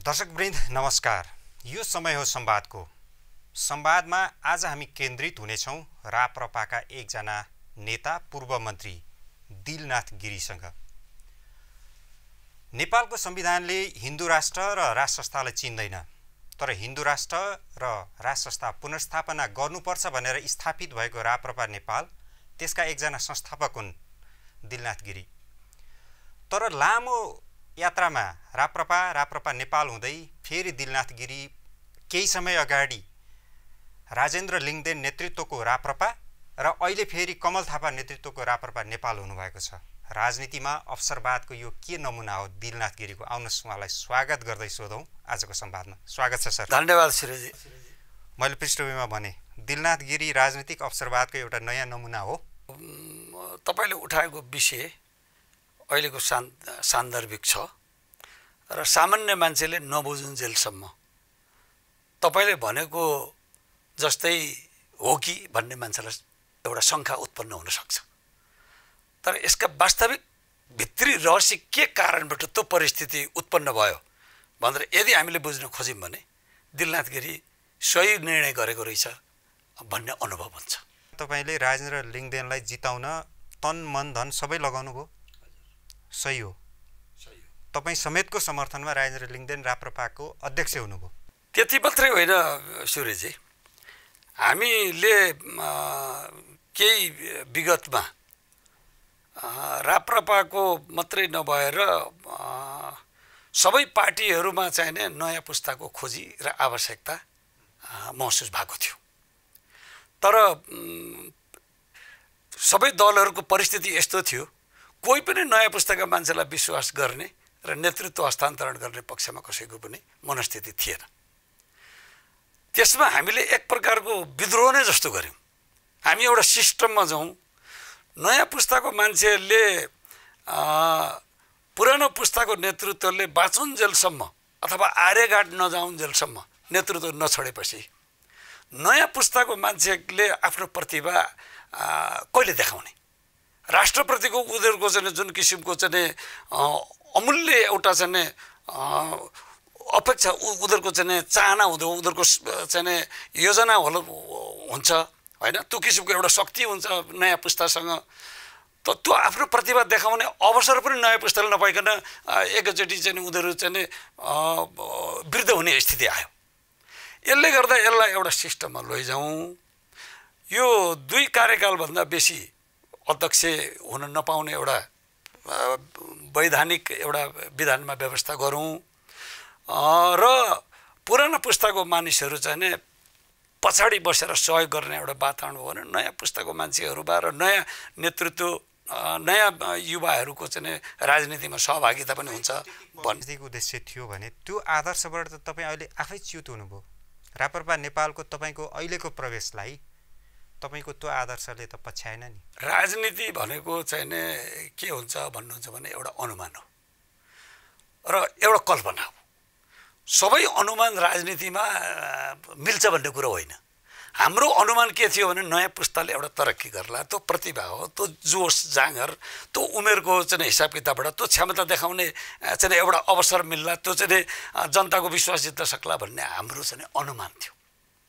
दर्शकवृन्द नमस्कार। यो समय हो संवादको। संवादमा आज हामी केन्द्रित हुनेछौँ राप्रपाका एकजना नेता पूर्व मन्त्री दिलनाथ गिरीसँग। नेपालको संविधानले हिन्दू राष्ट्र र राष्ट्र संस्थालाई चिन्दैन, तर हिन्दू राष्ट्र र राष्ट्र संस्था पुनर्स्थापना गर्नुपर्छ भनेर स्थापित भएको राप्रपा नेपाल त्यसका एकजना संस्थापक हुन् दिलनाथ गिरी। तर लामो यात्रामा राप्रपा नेपाल हुँदै फेरि दिलनाथ गिरी केही समय अगाडि राजेन्द्र लिङदेन नेतृत्वको राप्रपा र अहिले फेरि कमल थापा नेतृत्वको राप्रपा नेपाल हुनुभएको छ। राजनीतिमा अवसरवादको यो के नमुना हो दिलनाथ गिरीको? आउनुहोस् उहाँलाई स्वागत गर्दै सोधौँ आजको संवादमा। स्वागत छ सर। धन्यवाद श्रीजी। मैले पृष्ठभूमिमा भने दिलनाथ गिरी राजनीतिक अवसरवादको एउटा नयाँ नमुना हो। तपाईले उठाएको विषय अहिलेको सान्दर्भिक छ र सामान्य मान्छेले नबुझुन्जेलसम्म तपाईले भनेको जस्तै हो कि भन्ने मान्छेलाई एउटा शङ्का उत्पन्न हुन सक्छ। तर यसका वास्तविक भित्री रहस्य के कारणबाट त्यो परिस्थिति उत्पन्न भयो भनेर यदि हामीले बुझ्न खोज्यौँ भने दिलनाथ गिरी सही निर्णय गरेको रहेछ भन्ने अनुभव हुन्छ। तपाईले राजेन्द्र लिङदेनलाई जिताउन तन मन धन सबै लगाउनु भयो, सही हो? तपाईँ समेतको समर्थनमा राजेन्द्र लिङदेन राप्रपाको अध्यक्ष हुनुभयो। त्यति मात्रै होइन सूर्यजी, हामीले केही विगतमा राप्रपाको मात्रै नभएर सबै पार्टीहरूमा चाहिने नयाँ पुस्ताको खोजी र आवश्यकता महसुस भएको थियो। तर सबै दलहरूको परिस्थिति यस्तो थियो, कोही पनि नयाँ पुस्ताका मान्छेलाई विश्वास गर्ने र नेतृत्व हस्तान्तरण गर्ने पक्षमा कसैको पनि मनस्थिति थिएन। त्यसमा हामीले एक प्रकारको विद्रोह नै जस्तो गऱ्यौँ। हामी एउटा सिस्टममा जाउँ, नयाँ पुस्ताको मान्छेहरूले पुरानो पुस्ताको नेतृत्वले बाँचुन्जेलसम्म अथवा आर्यघाट नजाउन्जेलसम्म नेतृत्व नछोडेपछि नयाँ पुस्ताको मान्छेले आफ्नो प्रतिभा कहिले देखाउने, राष्ट्रप्रतिको उनीहरूको चाहिँ जुन किसिमको चाहिँ अमूल्य एउटा चाहिँ अपेक्षा, उनीहरूको चाहिँ चाहना हुँदो, उनीहरूको चाहिँ योजना हुन्छ होइन, त्यो किसिमको एउटा शक्ति हुन्छ नयाँ पुस्तासँग। त त्यो आफ्नो प्रतिभा देखाउने अवसर पनि नयाँ पुस्ताले नपाइकन एकैचोटि चाहिँ उनीहरू चाहिँ वृद्ध हुने स्थिति आयो। यसले गर्दा यसलाई एउटा सिस्टममा लैजाउँ, यो 2 कार्यकालभन्दा बेसी अध्यक्ष हुन नपाउने एउटा वैधानिक एउटा विधानमा व्यवस्था गरौँ र पुरानो पुस्ताको मानिसहरू चाहिँ पछाडि बसेर सहयोग गर्ने एउटा वातावरण हो भने नयाँ पुस्ताको मान्छेहरूमा र नयाँ नेतृत्व, नयाँ युवाहरूको चाहिँ राजनीतिमा सहभागिता पनि हुन्छ भन्ने उद्देश्य थियो भने त्यो आदर्शबाट त तपाईँ अहिले आफै च्युत हुनुभयो। राप्रपा नेपालको तपाईँको अहिलेको प्रवेशलाई तपाईको त्यो आदर्शले त पछ्याएन नि। राजनीति भनेको चाहिँ के हुन्छ भन्नुहुन्छ भने एउटा अनुमान हो र एउटा कल्पना हो। सबै अनुमान राजनीतिमा मिल्छ भन्ने कुरो होइन। हाम्रो अनुमान के थियो भने नयाँ पुस्ताले एउटा तरक्की गर्ला, त्यो प्रतिभा हो, त्यो जोस जाँगर, त्यो उमेरको चाहिँ हिसाब किताबबाट त्यो क्षमता देखाउने चाहिँ एउटा अवसर मिल्ला, त्यो चाहिँ जनताको विश्वास जित्न सक्ला भन्ने हाम्रो चाहिँ अनुमान थियो।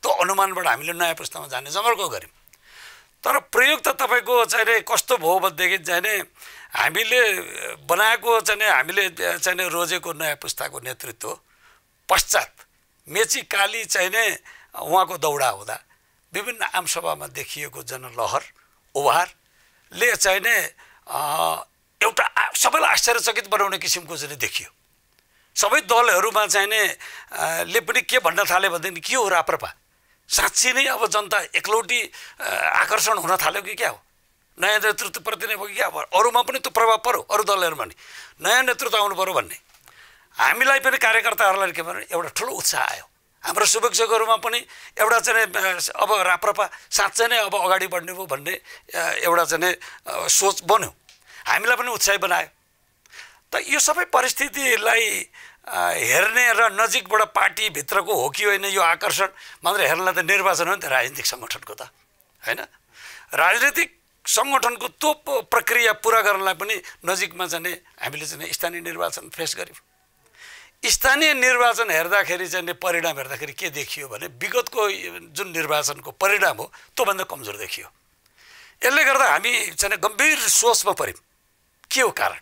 त्यो अनुमानबाट हामीले नयाँ पुस्तामा जाने जमर्को गऱ्यौँ। तर प्रयोग त तपाईँको चाहिँ कस्तो भयो भनेदेखि चाहिँ हामीले बनाएको चाहिँ हामीले चाहिँ रोजेको नयाँ पुस्ताको नेतृत्व पश्चात मेची काली चाहिँ उहाँको दौडा हुँदा विभिन्न आमसभामा देखिएको जनलहर ओभारले चाहिँ एउटा सबैलाई आश्चर्यचकित बनाउने किसिमको चाहिँ देखियो। सबै दलहरूमा चाहिँ ले पनि के भन्न थाल्यो भनेदेखि के हो राप्रपा साँच्ची नै अब जनता एकलौटी आकर्षण हुन थाल्यो कि क्या हो, नयाँ नेतृत्वप्रति नै भयो कि क्या हो, अरूमा पनि त्यो प्रभाव पर्यो, अरू दलहरूमा नि नयाँ नेतृत्व आउनु पर्यो भन्ने हामीलाई पनि कार्यकर्ताहरूलाई के भने एउटा ठुलो उत्साह आयो। हाम्रो शुभेच्छकहरूमा पनि एउटा चाहिँ अब राप्रपा साँच्चै नै अब अगाडि बढ्ने भयो भन्ने एउटा चाहिँ सोच बन्यो, हामीलाई पनि उत्साही बनायो। त यो सबै परिस्थितिलाई हेर्ने र नजिकबाट पार्टीभित्रको हो कि होइन यो आकर्षण मात्र हेर्नलाई त निर्वाचन हो नि त राजनीतिक सङ्गठनको त होइन। राजनीतिक सङ्गठनको त्यो प्रक्रिया पुरा गर्नलाई पनि नजिकमा चाहिँ हामीले चाहिँ स्थानीय निर्वाचन फेस गऱ्यौँ। स्थानीय निर्वाचन हेर्दाखेरि चाहिँ परिणाम हेर्दाखेरि के देखियो भने विगतको जुन निर्वाचनको परिणाम हो त्योभन्दा कमजोर देखियो। यसले गर्दा हामी चाहिँ गम्भीर सोचमा पर्यौँ के हो कारण।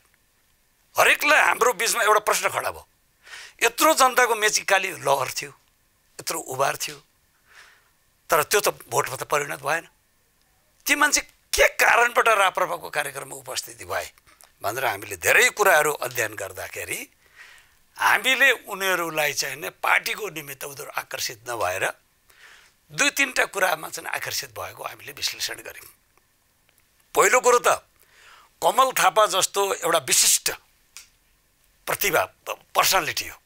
हरेकलाई हाम्रो बिचमा एउटा प्रश्न खडा भयो। यत्रो जनताको मेचिकाली लहर थियो, यत्रो उभार थियो, तर त्यो त भोटमा त परिणत भएन। ती मान्छे के कारणबाट राप्रपाको कार्यक्रममा उपस्थिति भए भनेर हामीले धेरै कुराहरू अध्ययन गर्दाखेरि हामीले उनीहरूलाई चाहिँ पार्टीको निमित्त उनीहरू आकर्षित नभएर दुई तीनटा कुरामा चाहिँ आकर्षित भएको हामीले विश्लेषण गऱ्यौँ। पहिलो कुरो त कमल थापा जस्तो एउटा विशिष्ट प्रतिभा पर्सनालिटी हो,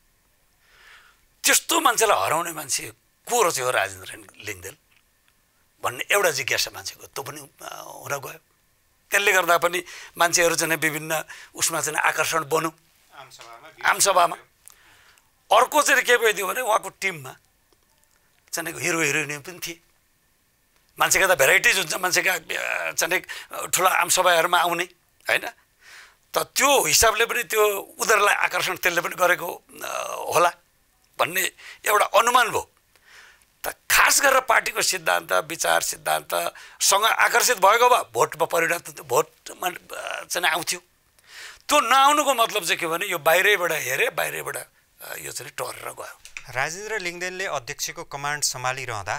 त्यस्तो मान्छेलाई हराउने मान्छे को रहेछ हो राजेन्द्र लिङ्गदेन भन्ने एउटा जिज्ञासा मान्छेको त्यो पनि हुन गयो। त्यसले गर्दा पनि मान्छेहरू चाहिँ विभिन्न उसमा चाहिँ आकर्षण बन्यो आमसभामा। अर्को चाहिँ के भइदियो भने उहाँको टिममा चाहिँ हिरो हिरोइन पनि थिए। मान्छेका त भेराइटिज हुन्छ, मान्छेका चाहिँ ठुला आमसभाहरूमा आउने होइन, त त्यो हिसाबले पनि त्यो उनीहरूलाई आकर्षण त्यसले पनि गरेको होला भन्ने एउटा अनुमान भयो। त खास गरेर पार्टीको सिद्धान्त विचार सिद्धान्तसँग आकर्षित भएको भए भोटमा परिणत भोटमा चाहिँ आउँथ्यो। त्यो नआउनुको मतलब चाहिँ के भने यो बाहिरैबाट हेरे बाहिरैबाट यो चाहिँ टरेर गयो। राजेन्द्र लिङ्गदेनले अध्यक्षको कमान्ड सम्हालिरहँदा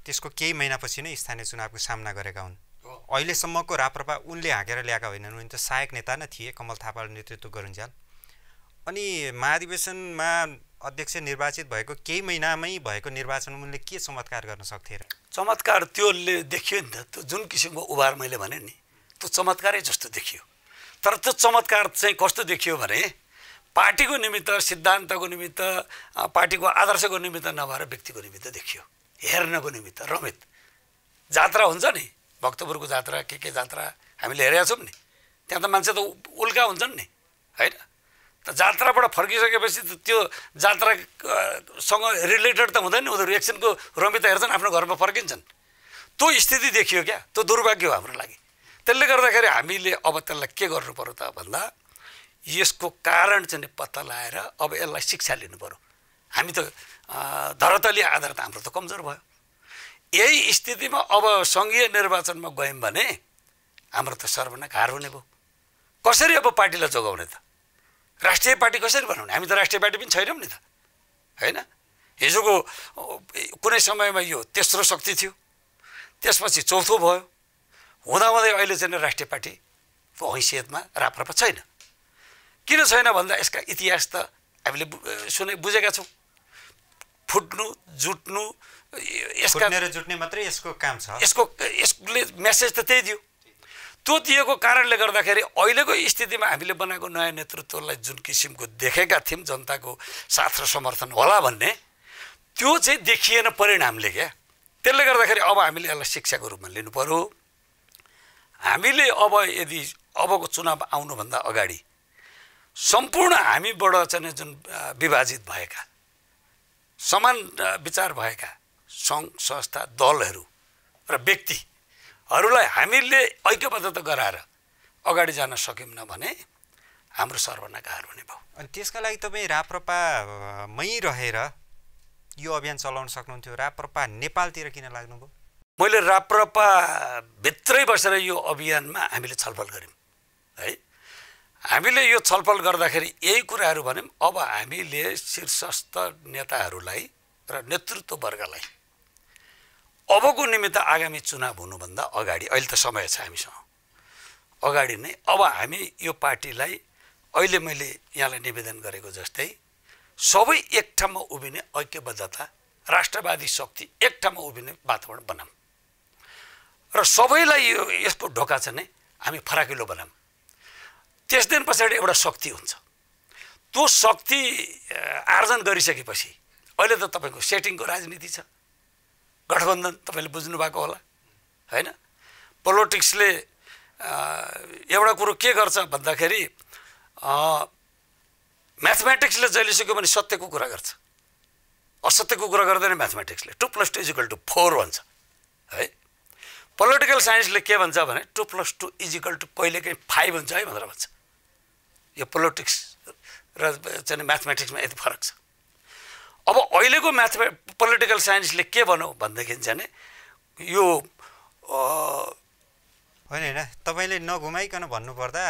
त्यसको केही महिनापछि नै स्थानीय चुनावको सामना गरेका हुन्। अहिलेसम्मको राप्रपा उनले हाँकेर ल्याएका होइनन्, उनी त सहायक नेता नै थिए कमल थापाले नेतृत्व गरुन्जेल। अनि महाधिवेशनमा अध्यक्ष निर्वाचित भएको केही महिनामै भएको निर्वाचनमा उनले के चमत्कार गर्न सक्थे र? चमत्कार त्योले देखियो नि त, त्यो जुन किसिमको उभार मैले भने नि त्यो चमत्कारै जस्तो देखियो। तर त्यो चमत्कार चाहिँ कस्तो देखियो भने पार्टीको निमित्त सिद्धान्तको निमित्त पार्टीको आदर्शको निमित्त नभएर व्यक्तिको निमित्त देखियो, हेर्नको निमित्त। रमित जात्रा हुन्छ नि, भक्तपुरको जात्रा के जात्रा हामीले हेरेका छौँ नि, त्यहाँ त मान्छे त उल्का हुन्छन् नि होइन। त जात्राबाट फर्किसकेपछि त्यो जात्रासँग रिलेटेड त हुँदैन नि, उनीहरू एकछिनको रमित हेर्छन् आफ्नो घरमा फर्किन्छन्। त्यो स्थिति देखियो क्या, त्यो दुर्भाग्य हो हाम्रो लागि। त्यसले गर्दाखेरि हामीले अब त्यसलाई के गर्नु पर्यो त भन्दा यसको कारण चाहिँ पत्ता लगाएर अब यसलाई शिक्षा लिनु पर्यो। हामी त धरातलीय आधार त हाम्रो त कमजोर भयो। यही स्थितिमा अब सङ्घीय निर्वाचनमा गयौँ भने हाम्रो त सर्वनाश हार हुने भयो। कसरी अब पार्टीलाई जोगाउने त? राष्ट्रिय पार्टी कसरी बनाउने? हामी त राष्ट्रिय पार्टी पनि छैनौँ नि त होइन। हिजोको कुनै समयमा यो तेस्रो शक्ति थियो, त्यसपछि चौथो भयो, हुँदाहुँदै अहिले चाहिँ राष्ट्रिय पार्टीको हैसियतमा राप्रपा छैन। किन छैन भन्दा यसका इतिहास त हामीले बुझेका छौँ। फुट्नु जुट्नु यसका जुट्ने मात्रै यसको काम छ। यसले मेसेज त त्यही दियो। त्यो दिएको कारणले गर्दाखेरि अहिलेको स्थितिमा हामीले बनाएको नयाँ नेतृत्वलाई जुन किसिमको देखेका थियौँ जनताको साथ र समर्थन होला भन्ने, त्यो चाहिँ देखिएन परिणामले क्या। त्यसले गर्दाखेरि अब हामीले यसलाई शिक्षाको रूपमा लिनु पर्यो। हामीले अब यदि अबको चुनाव आउनुभन्दा अगाडि सम्पूर्ण हामीबाट चाहिँ जुन विभाजित भएका समान विचार भएका सङ्घ संस्था दलहरू र व्यक्तिहरूलाई हामीले ऐक्यबद्धता गराएर अगाडि जान सकेनौँ भने हाम्रो सर्वनाश हार हुने भयो। अनि त्यसका लागि तपाईँ राप्रपामै रहेर यो अभियान चलाउन सक्नुहुन्थ्यो। राप्रपा नेपालतिर किन लाग्नुभयो? मैले राप्रपा भित्रै बसेर यो अभियानमा हामीले छलफल गऱ्यौँ है। हामीले यो छलफल गर्दाखेरि यही कुराहरू भन्यौँ, अब हामीले शीर्षस्थ नेताहरूलाई र नेतृत्व वर्गलाई अबको निमित्त आगामी चुनाव हुनुभन्दा अगाडि, अहिले त समय छ हामीसँग, अगाडि नै अब हामी यो पार्टीलाई अहिले मैले यहाँलाई निवेदन गरेको जस्तै सबै एक ठाउँमा उभिने ऐक्यबद्धता, राष्ट्रवादी शक्ति एक ठाउँमा उभिने वातावरण बनाऊँ र सबैलाई यसको ढोका चाहिँ हामी फराकिलो बनाऊँ। त्यस दिन पछाडि एउटा शक्ति हुन्छ। त्यो शक्ति आर्जन गरिसकेपछि अहिले त तपाईँको सेटिङको राजनीति छ, गठबन्धन तपाईँले बुझ्नु भएको होला होइन। पोलिटिक्सले एउटा कुरो के गर्छ भन्दाखेरि म्याथमेटिक्सले जहिलेसक्यो भने सत्यको कुरा गर्छ, असत्यको कुरा गर्दैन म्याथमेटिक्सले। 2 + 2 = 4 भन्छ है। पोलिटिकल साइन्सले के भन्छ भने 2 + 2 = कहिलेकाहीँ 5 हुन्छ है भनेर भन्छ। यो पोलिटिक्स र चाहिँ म्याथमेटिक्समा यति फरक छ। अब अहिलेको पोलिटिकल साइन्सले के भनौँ भनेदेखि चाहिँ यो होइन होइन तपाईँले नघुमाइकन भन्नुपर्दा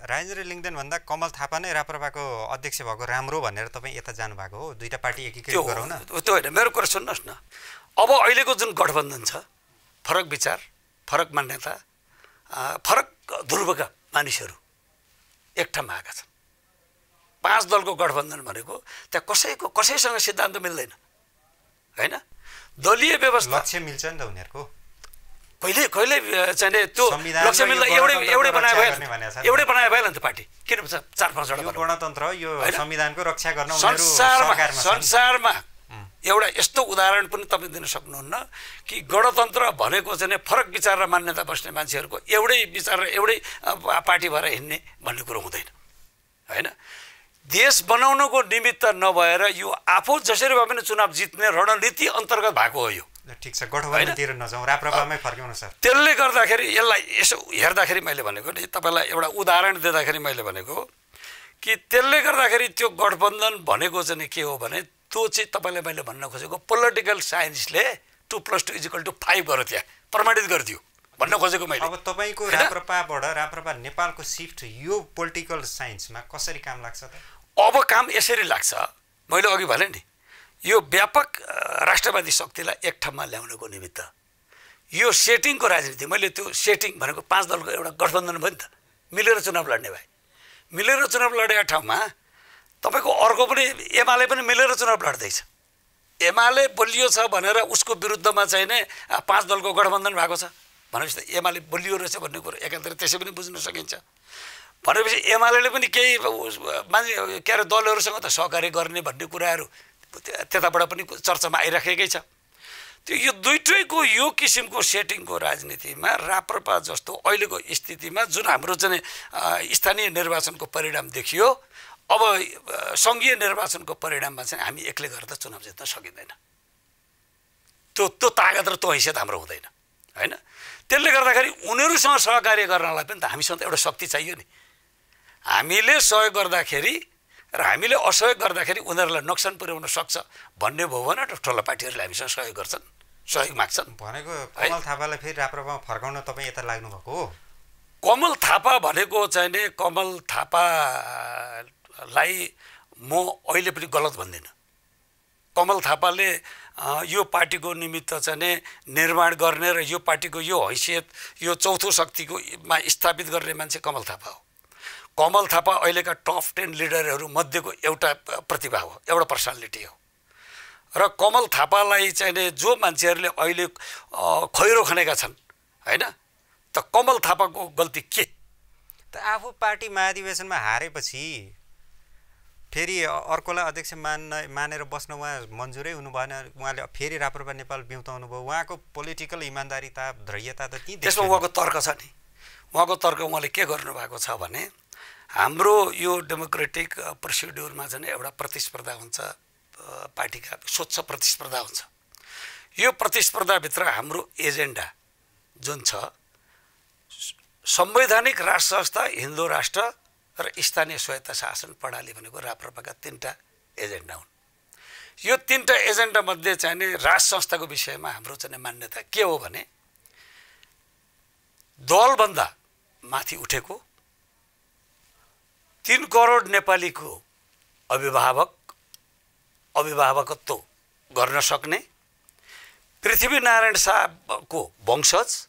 राजेन्द्र लिङ्गदेन भन्दा कमल थापा नै राप्रपाको अध्यक्ष भएको राम्रो भनेर तपाईँ यता जानुभएको हो। दुईटा पार्टी एकीकृत गरौँ न। त्यो होइन, मेरो कुरा सुन्नुहोस् न। अब अहिलेको जुन गठबन्धन छ, फरक विचार, फरक मान्यता, फरक ध्रुवका मानिसहरू एक ठाउँमा आएका छन्। 5 दलको गठबन्धन भनेको त्यहाँ कसैसँग सिद्धान्त मिल्दैन होइन। दलीय व्यवस्था लक्ष्य मिल्छ नि त उनीहरूको। कहिले चाहिँ त्यो लक्ष्य मिल्दा एउटै बनाए भएन नि त पार्टी। किन 4-5 वटा गणतन्त्र यो संविधानको रक्षा गर्न संसारमा एउटा यस्तो उदाहरण पनि तपाईँ दिन सक्नुहुन्न कि गणतन्त्र भनेको चाहिँ फरक विचार र मान्यता बस्ने मान्छेहरूको एउटै विचार र एउटै पार्टी भएर हिँड्ने भन्ने कुरो हुँदैन होइन। देश बनाउनको निमित्त नभएर यो आफू जसरी भए पनि चुनाव जित्ने रणनीति अन्तर्गत भएको हो। यो ठिक छ, गठबन्धनतिर नजाउँ, राप्रपामै फर्क्यौँ न सर। त्यसले गर्दाखेरि यसलाई यसो हेर्दाखेरि मैले भनेको नि तपाईँलाई एउटा उदाहरण दिँदाखेरि मैले भनेको कि त्यसले गर्दाखेरि त्यो गठबन्धन भनेको चाहिँ के हो भने त्यो चाहिँ तपाईँलाई मैले भन्न खोजेको पोलिटिकल साइन्सले 2+2 = 5 गर्यो, त्यहाँ प्रमाणित गरिदियो भन्न खोजेको मैले। अब तपाईँको राप्रपाबाट राप्रपा नेपालको सिफ्ट यो पोलिटिकल साइन्समा कसरी काम लाग्छ त? अब काम यसरी लाग्छ, मैले अघि भने नि यो व्यापक राष्ट्रवादी शक्तिलाई एक ठाउँमा ल्याउनको निमित्त यो सेटिङको राजनीति, मैले त्यो सेटिङ भनेको 5 दलको एउटा गठबन्धन भयो नि त, मिलेर चुनाव लड्ने भए। मिलेर चुनाव लडेका ठाउँमा तपाईँको अर्को पनि एमाले पनि मिलेर चुनाव लड्दैछ। एमाले बलियो छ भनेर उसको विरुद्धमा चाहिँ नै 5 दलको गठबन्धन भएको छ भनेपछि त एमाले बलियो रहेछ भन्ने कुरो एकान्तर त्यसै पनि बुझ्न सकिन्छ। भनेपछि एमाले पनि केही मान्छे के अरे दलहरूसँग त सहकार्य गर्ने भन्ने कुराहरू त्यताबाट पनि चर्चामा आइराखेकै छ। त्यो यो दुईटैको यो किसिमको सेटिङको राजनीतिमा राप्रपा जस्तो अहिलेको स्थितिमा जुन हाम्रो चाहिँ स्थानीय निर्वाचनको परिणाम देखियो, अब सङ्घीय निर्वाचनको परिणाममा चाहिँ हामी एक्लै गरेर त चुनाव जित्न सकिँदैन। त्यो तागत र त्यो हैसियत हाम्रो हुँदैन होइन। त्यसले गर्दाखेरि उनीहरूसँग सहकार्य गर्नलाई पनि त हामीसँग एउटा शक्ति चाहियो नि। हामीले सहयोग गर्दाखेरि र हामीले असहयोग गर्दाखेरि उनीहरूलाई नोक्सान पुर्याउन सक्छ भन्ने भयो भने ठुला पार्टीहरूले हामीसँग सहयोग गर्छन्, सहयोग माग्छन् भनेको। कमल थापालाई फेरि राप्रपामा फर्काउन तपाईँ यता लाग्नु भएको हो? कमल थापा भनेको चाहिँ नि कमल थापालाई म अहिले पनि गलत भन्दिनँ। कमल थापाले यो पार्टीको निमित्त चाहिँ नि निर्माण गर्ने र यो पार्टीको यो हैसियत यो चौथो शक्तिकोमा स्थापित गर्ने मान्छे कमल थापा हो। कमल थापा अहिलेका टप 10 लिडरहरू मध्येको एउटा प्रतिभा हो, एउटा पर्सनालिटी हो। र कमल थापालाई चाहिँ जो मान्छेहरूले अहिले खैरो खनेका छन् होइन, त कमल थापाको गल्ती के? त आफू पार्टी महाधिवेशनमा हारेपछि फेरि अर्कोलाई अध्यक्ष मानेर बस्न उहाँ मन्जुरै हुनु भएन। उहाँले फेरि राप्रपा नेपाल बिउताउनु भयो। उहाँको पोलिटिकल इमान्दारिता ध्रुयता त त्यही त्यसमा उहाँको तर्क छ नि। उहाँको तर्क उहाँले के गर्नुभएको छ भने हाम्रो यो डेमोक्रेटिक प्रोसिड्युरमा चाहिँ एउटा प्रतिस्पर्धा हुन्छ, पार्टीका स्वच्छ प्रतिस्पर्धा हुन्छ। यो प्रतिस्पर्धाभित्र हाम्रो एजेन्डा जुन छ संवैधानिक राष्ट्र संस्था, हिन्दू राष्ट्र र स्थानीय स्वायत्त शासन प्रणाली भनेको राप्रपाका 3टा एजेन्डा हुन्। यो 3टा एजेन्डा मध्ये चाहिँ नि राष्ट्र संस्थाको विषयमा हाम्रो चाहिँ मान्यता के हो भने दलभन्दा माथि उठेको 3 करोड नेपालीको अभिभावकत्व गर्न सक्ने पृथ्वीनारायण शाहको वंशज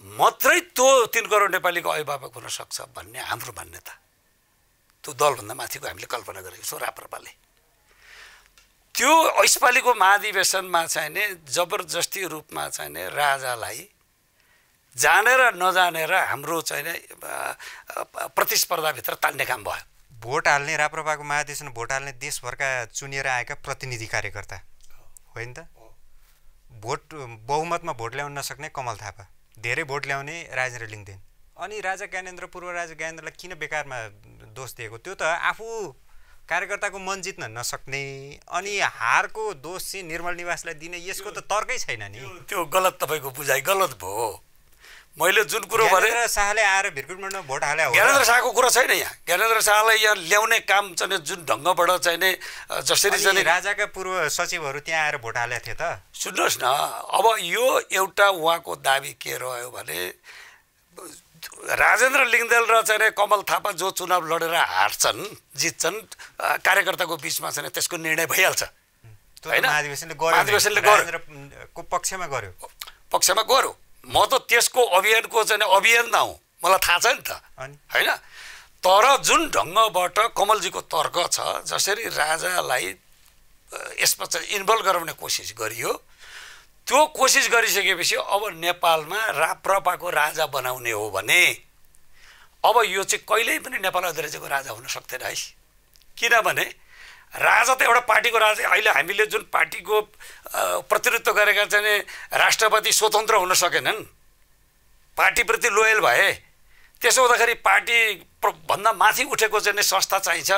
मात्रै त्यो 3 करोड नेपालीको अभिभावक हुन सक्छ भन्ने हाम्रो मान्यता। त्यो दलभन्दा माथिको हामीले कल्पना गरेको छौँ राप्रपाले। त्यो यसपालिको महाधिवेशनमा चाहिँ नि जबरजस्ती रूपमा चाहिँ नि राजालाई जानेर नजानेर हाम्रो चाहिँ नि प्रतिस्पर्धाभित्र तान्ने काम भयो। भोट हाल्ने राप्रपाको महाधिवेशन भोट हाल्ने देशभरका चुनिएर आएका प्रतिनिधि कार्यकर्ता होइन त। भोट बहुमतमा भोट ल्याउन नसक्ने कमल थापा, धेरै भोट ल्याउने राजेन्द्र लिङ्गदेन, अनि राजा ज्ञानेन्द्र पूर्व राजा ज्ञानेन्द्रलाई किन बेकारमा दोष दिएको? त्यो त आफू कार्यकर्ताको मन जित्न नसक्ने अनि हारको दोष चाहिँ निर्मल निवासलाई दिने, यसको त तर्कै छैन नि। त्यो गलत, तपाईँको बुझाइ गलत भयो। मैले जुन कुरो भने ज्ञानेन्द्र शाहले आएर भिरकुटमण्डलमा भोट हाले हो। ज्ञानेन्द्र शाहको कुरा छैन यहाँ। ज्ञानेन्द्र शाहलाई यहाँ ल्याउने काम चाहिँ जुन ढङ्गबाट चाहिँ नि जसरी चाहिँ राजाका पूर्व सचिवहरू त्यहाँ आएर भोट हालेका थिए त। सुन्नुहोस् न, अब यो एउटा उहाँको दाबी के रह्यो भने राजेन्द्र लिङ्गदेल र चाहिँ कमल थापा जो चुनाव लडेर हार्छन् जित्छन् कार्यकर्ताको बिचमा चाहिँ त्यसको निर्णय भइहाल्छ हैन। महाधिवेशनले गर्यो पक्षमा गर्यो। म त त्यसको अभियानको चाहिँ अभियान हुँ, मलाई थाहा छ नि त हैन। तर जुन ढङ्गबाट कमलजीको तर्क छ जसरी राजालाई यसमा चाहिँ इन्भल्भ गराउने कोसिस गरियो, त्यो कोसिस गरिसकेपछि अब नेपालमा राप्रपाको राजा बनाउने हो भने अब यो चाहिँ कहिल्यै पनि नेपाल अधिराज्यको राजा हुन सक्दैन है। किनभने राजा त एउटा पार्टीको राजा, अहिले हामीले जुन पार्टीको प्रतिनिधित्व गरेका चाहिँ राष्ट्रपति स्वतन्त्र हुन सकेनन्, पार्टीप्रति लोयल भए। त्यसो हुँदाखेरि पार्टी भन्दा माथि उठेको चाहिँ संस्था चाहिन्छ,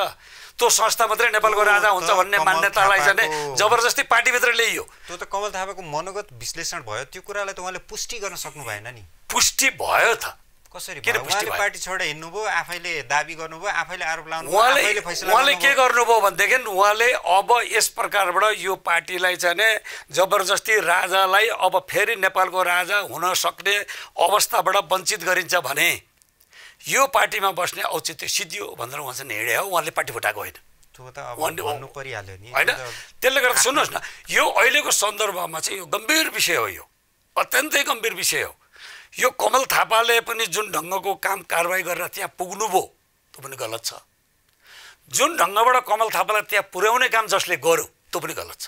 त्यो संस्था मात्रै नेपालको राजा हुन्छ भन्ने मान्यतालाई चाहिँ जबरजस्ती पार्टीभित्र ल्याइयो। त्यो त कमल थापाको मनोगत विश्लेषण भयो, त्यो कुरालाई त उहाँले पुष्टि गर्न सक्नु भएन नि। पुष्टि भयो त कसरी? उहाँले पार्टी छोडेर हिँड्नुभयो, आफैले दाबी गर्नुभयो, आफैले आरोप लाउनु, आफैले फैसला। उहाँले के गर्नुभयो भनेदेखि उहाँले अब यस प्रकारबाट यो पार्टीलाई चाहिँ जबरजस्ती राजालाई अब फेरि नेपालको राजा हुन सक्ने अवस्थाबाट वञ्चित गरिन्छ भने यो पार्टीमा बस्ने औचित्य सिद्धियो भनेर उहाँ चाहिँ हिँडे हो। उहाँले पार्टी फुटाएको होइन, भन्नु परिहाल्यो नि होइन। त्यसले गर्दा सुन्नुहोस् न, यो अहिलेको सन्दर्भमा चाहिँ यो गम्भीर विषय हो, यो अत्यन्तै गम्भीर विषय हो। यो कमल थापाले पनि जुन ढङ्गको काम कारबाही गरेर त्यहाँ पुग्नुभयो त्यो पनि गलत छ। जुन ढङ्गबाट कमल थापालाई त्यहाँ पुर्याउने काम जसले गर्यो त्यो पनि गलत छ।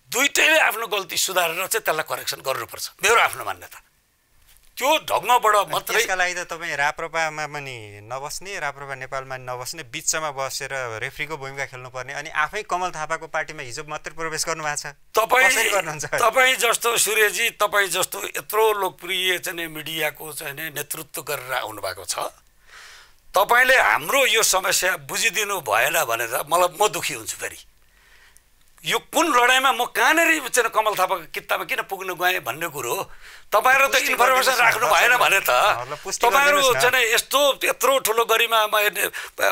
दुईटैले आफ्नो गल्ती सुधारेर चाहिँ त्यसलाई करेक्सन गर्नुपर्छ, मेरो आफ्नो मान्यता। त्यो ढङ्गबाट मात्रै त्यसका लागि त तपाईँ राप्रपामा पनि नबस्ने, राप्रपा नेपालमा नबस्ने, बिचमा बसेर रेफ्रीको भूमिका खेल्नुपर्ने, अनि आफै कमल थापाको पार्टीमा हिजो मात्रै प्रवेश गर्नु भएको छ। तपाईँ जस्तो सूर्यजी, तपाईँ जस्तो यत्रो लोकप्रिय चाहिँ मिडियाको चाहिँ नेतृत्व गरेर आउनुभएको छ, तपाईँले हाम्रो यो समस्या बुझिदिनु भएन भने त म दुखी हुन्छु। फेरि यो कुन लडाइँमा म कहाँनिर चाहिँ कमल थापाको कित्तामा किन पुग्नु गएँ भन्ने कुरो तपाईँहरू त इन्फर्मेसन राख्नु भएन भने त तपाईँहरू चाहिँ यत्रो ठुलो गरिमामा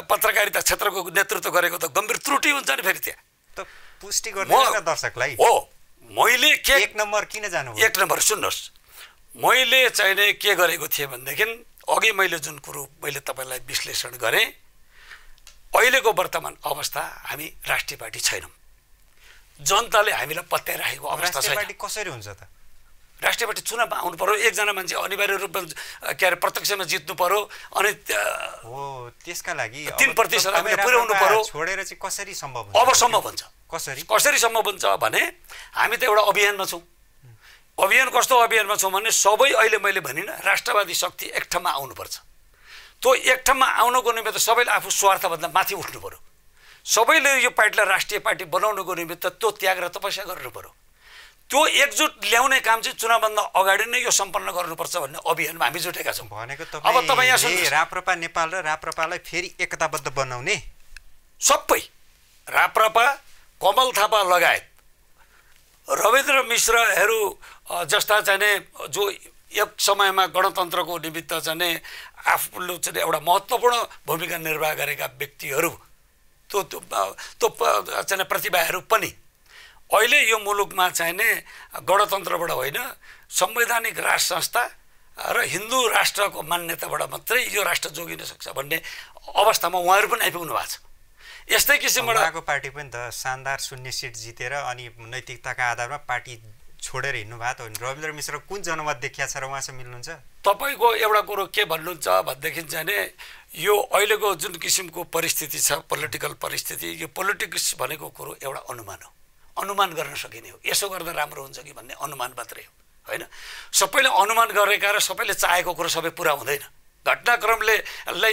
पत्रकारिता क्षेत्रको नेतृत्व गरेको त गम्भीर त्रुटि हुन्छ नि फेरि त्यहाँ। पुष्टि गर्ने दर्शकलाई हो, मैले के एक नम्बर किन जानु? एक नम्बर सुन्नुहोस्, मैले चाहिँ के गरेको थिएँ भनेदेखि अघि मैले जुन कुरो मैले तपाईँलाई विश्लेषण गरेँ, अहिलेको वर्तमान अवस्था हामी राष्ट्रिय पार्टी छैनौँ। जनताले हामीलाई पत्याइराखेको अवस्था छैन। पार्टी कसरी हुन्छ त? राष्ट्रिय पार्टी चुनावमा आउनु पर्यो, एकजना मान्छे अनिवार्य रूपमा के अरे प्रत्यक्षमा जित्नु पर्यो, अनि हो त्यसका लागि 3% हामीले पुर्याउनु पर्यो। छोडेर चाहिँ कसरी सम्भव हुन्छ? अब सम्भव हुन्छ। कसरी सम्भव हुन्छ भने हामी त एउटा अभियानमा छौँ। अभियान कस्तो अभियानमा छौँ भने सबै अहिले मैले भनिनँ राष्ट्रवादी शक्ति एक ठाउँमा आउनुपर्छ। त्यो एक ठाउँमा आउनको निमित्त सबैले आफू स्वार्थभन्दा माथि उठ्नु पर्यो। सबैले यो पार्टीलाई राष्ट्रिय पार्टी बनाउनुको निमित्त त्यो त्याग र तपस्या गर्नु पर्यो। त्यो एकजुट ल्याउने काम चाहिँ चुनावभन्दा अगाडि नै यो सम्पन्न गर्नुपर्छ भन्ने अभियानमा हामी जुटेका छौँ। भनेको अब तपाईँ यहाँ सुन्नुहोस्, राप्रपा नेपाल र राप्रपालाई फेरि एकताबद्ध बनाउने सबै राप्रपा, कमल थापा लगायत रविन्द्र मिश्रहरू जस्ता चाहिँ जो एक समयमा गणतन्त्रको निमित्त चाहिँ आफूले चाहिँ एउटा महत्त्वपूर्ण भूमिका निर्वाह गरेका व्यक्तिहरू, त्यो चाहिँ प्रतिभाहरू पनि अहिले यो मुलुकमा चाहिने गणतन्त्रबाट होइन संवैधानिक राष्ट्र संस्था र हिन्दू राष्ट्रको मान्यताबाट मात्रै यो राष्ट्र जोगिन सक्छ भन्ने अवस्थामा उहाँहरू पनि आइपुग्नु भएको छ। यस्तै किसिमबाट उहाँको पार्टी पनि त शानदार 0 सिट जितेर अनि नैतिकताका आधारमा पार्टी छोडेर हिँड्नु भएको हो। रविन्द्र मिश्र कुन जनमत देखिया छ र उहाँसँग मिल्नुहुन्छ? तपाईँको एउटा कुरो के भन्नुहुन्छ भनेदेखि चाहिँ यो अहिलेको जुन किसिमको परिस्थिति छ, पोलिटिकल परिस्थिति, यो पोलिटिक्स भनेको कुरो एउटा अनुमान हो, अनुमान गर्न सकिने हो। यसो गर्दा राम्रो हुन्छ कि भन्ने अनुमान मात्रै हो, होइन? सबैले अनुमान गरेका र सबैले चाहेको कुरो सबै पुरा हुँदैन। घटनाक्रमले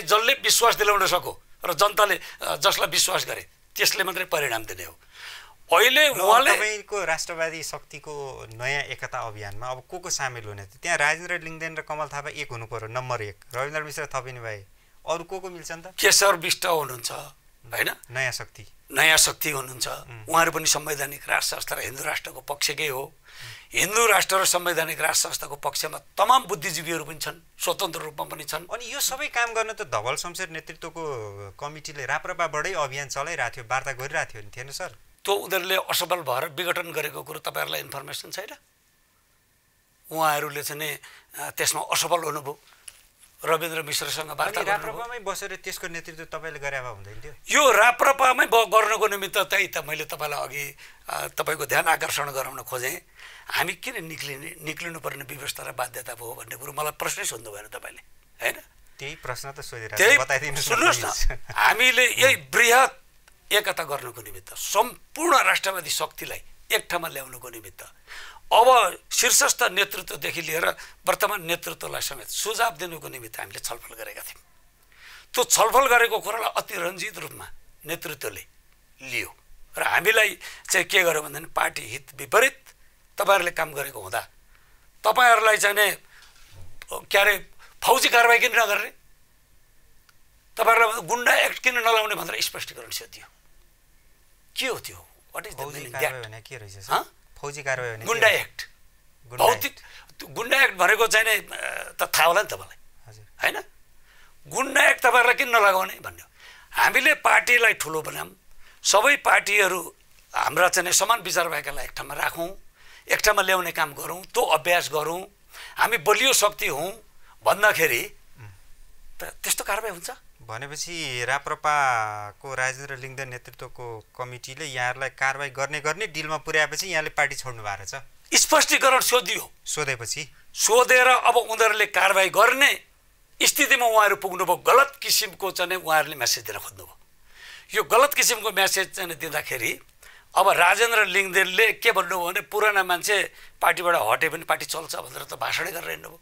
जसले विश्वास दिलाउन सक्यो र जनताले जसलाई विश्वास गरे त्यसले मात्रै परिणाम दिने हो। अहिले उहाँले तपाईँको राष्ट्रवादी शक्तिको नयाँ एकता अभियानमा अब को सामेल हुने? त्यहाँ राजेन्द्र लिङ्गदेन र कमल थापा एक हुनु पर्यो, नम्बर 1। रविन्द्र मिश्र थपिने भए अरू को मिल्छन् त? केशर विष्ट हुनुहुन्छ, हैन? नयाँ शक्ति हुनुहुन्छ। उहाँहरू पनि संवैधानिक राष्ट्र संस्था र हिन्दू राष्ट्रको पक्षकै हो। हिन्दू राष्ट्र र संवैधानिक राष्ट्र संस्थाको पक्षमा तमाम बुद्धिजीवीहरू पनि छन्, स्वतन्त्र रूपमा पनि छन्। अनि यो सबै काम गर्न त धवल शमशेर नेतृत्वको कमिटीले राप्रपाबाटै अभियान चलाइरहेको थियो, वार्ता गरिरहेको थियो नि, थिएन सर? त्यो उनीहरूले असफल भएर विघटन गरेको कुरो तपाईँहरूलाई इन्फर्मेसन छैन? उहाँहरूले चाहिँ नि त्यसमा असफल हुनुभयो, रविन्द्र मिश्रसँग वार्ता राप्रपामै बसेर त्यसको नेतृत्व तपाईँले गरे भए हुँदैन थियो? यो राप्रपामै गर्नको निमित्त त्यही त मैले तपाईँलाई अघि तपाईँको ध्यान आकर्षण गराउन खोजेँ। हामी किन निक्लिनुपर्ने व्यवस्था र बाध्यता भयो भन्ने कुरो मलाई प्रश्नै सोध्नु भएन तपाईँले, होइन? त्यही प्रश्न त सोधिरहेको बताइदिनु। सुन्नुहोस् न, हामीले यही बृहत एकता गर्नुको निमित्त, सम्पूर्ण राष्ट्रवादी शक्तिलाई एक ठाउँमा ल्याउनुको निमित्त अब शीर्षस्थ नेतृत्वदेखि लिएर वर्तमान नेतृत्वलाई समेत सुझाव दिनुको निमित्त हामीले छलफल गरेका थियौँ। त्यो छलफल गरेको कुरालाई अति रञ्जित रूपमा नेतृत्वले लियो र हामीलाई चाहिँ के गर्यो भन्दाखेरि पार्टी हित विपरीत तपाईँहरूले काम गरेको हुँदा तपाईँहरूलाई चाहिँ नि के अरे फौजी कारबाही किन नगर्ने, तपाईँहरूलाई गुन्डा एक्ट किन नलाउने भनेर स्पष्टीकरण सोधियो। के हो त्यो? What is the meaning that? के रहेछ फौजी कारबाही भने? गुन्डा एक्ट, भौतिक गुन्डा एक्ट भनेको चाहिँ नि त थाहा होला नि तपाईँलाई, होइन? गुन्डा एक्ट तपाईँहरूलाई किन नलगाउने भन्ने। हामीले पार्टीलाई ठुलो बनाऊँ, सबै पार्टीहरू हाम्रा चाहिँ समान विचार भएकालाई एक ठाउँमा राखौँ, एक ठाउँमा ल्याउने काम गरौँ, त्यो अभ्यास गरौँ, हामी बलियो शक्ति हौँ भन्दाखेरि त त्यस्तो कारबाही हुन्छ। भनेपछि राप्रपाको राजेन्द्र लिङ्गदेन नेतृत्वको कमिटीले यहाँहरूलाई कारबाही गर्ने डिलमा पुर्याएपछि यहाँले पार्टी छोड्नु भएको रहेछ? स्पष्टीकरण सोधियो, सोधेर अब उनीहरूले कारबाही गर्ने स्थितिमा उहाँहरू पुग्नुभयो। गलत किसिमको चाहिँ उहाँहरूले म्यासेज दिन खोज्नुभयो। यो गलत किसिमको म्यासेज चाहिँ दिँदाखेरि अब राजेन्द्र लिङ्गदेनले के भन्नुभयो भने पुराना मान्छे पार्टीबाट हटे पनि पार्टी चल्छ भनेर त भाषणै गरेर हिँड्नुभयो।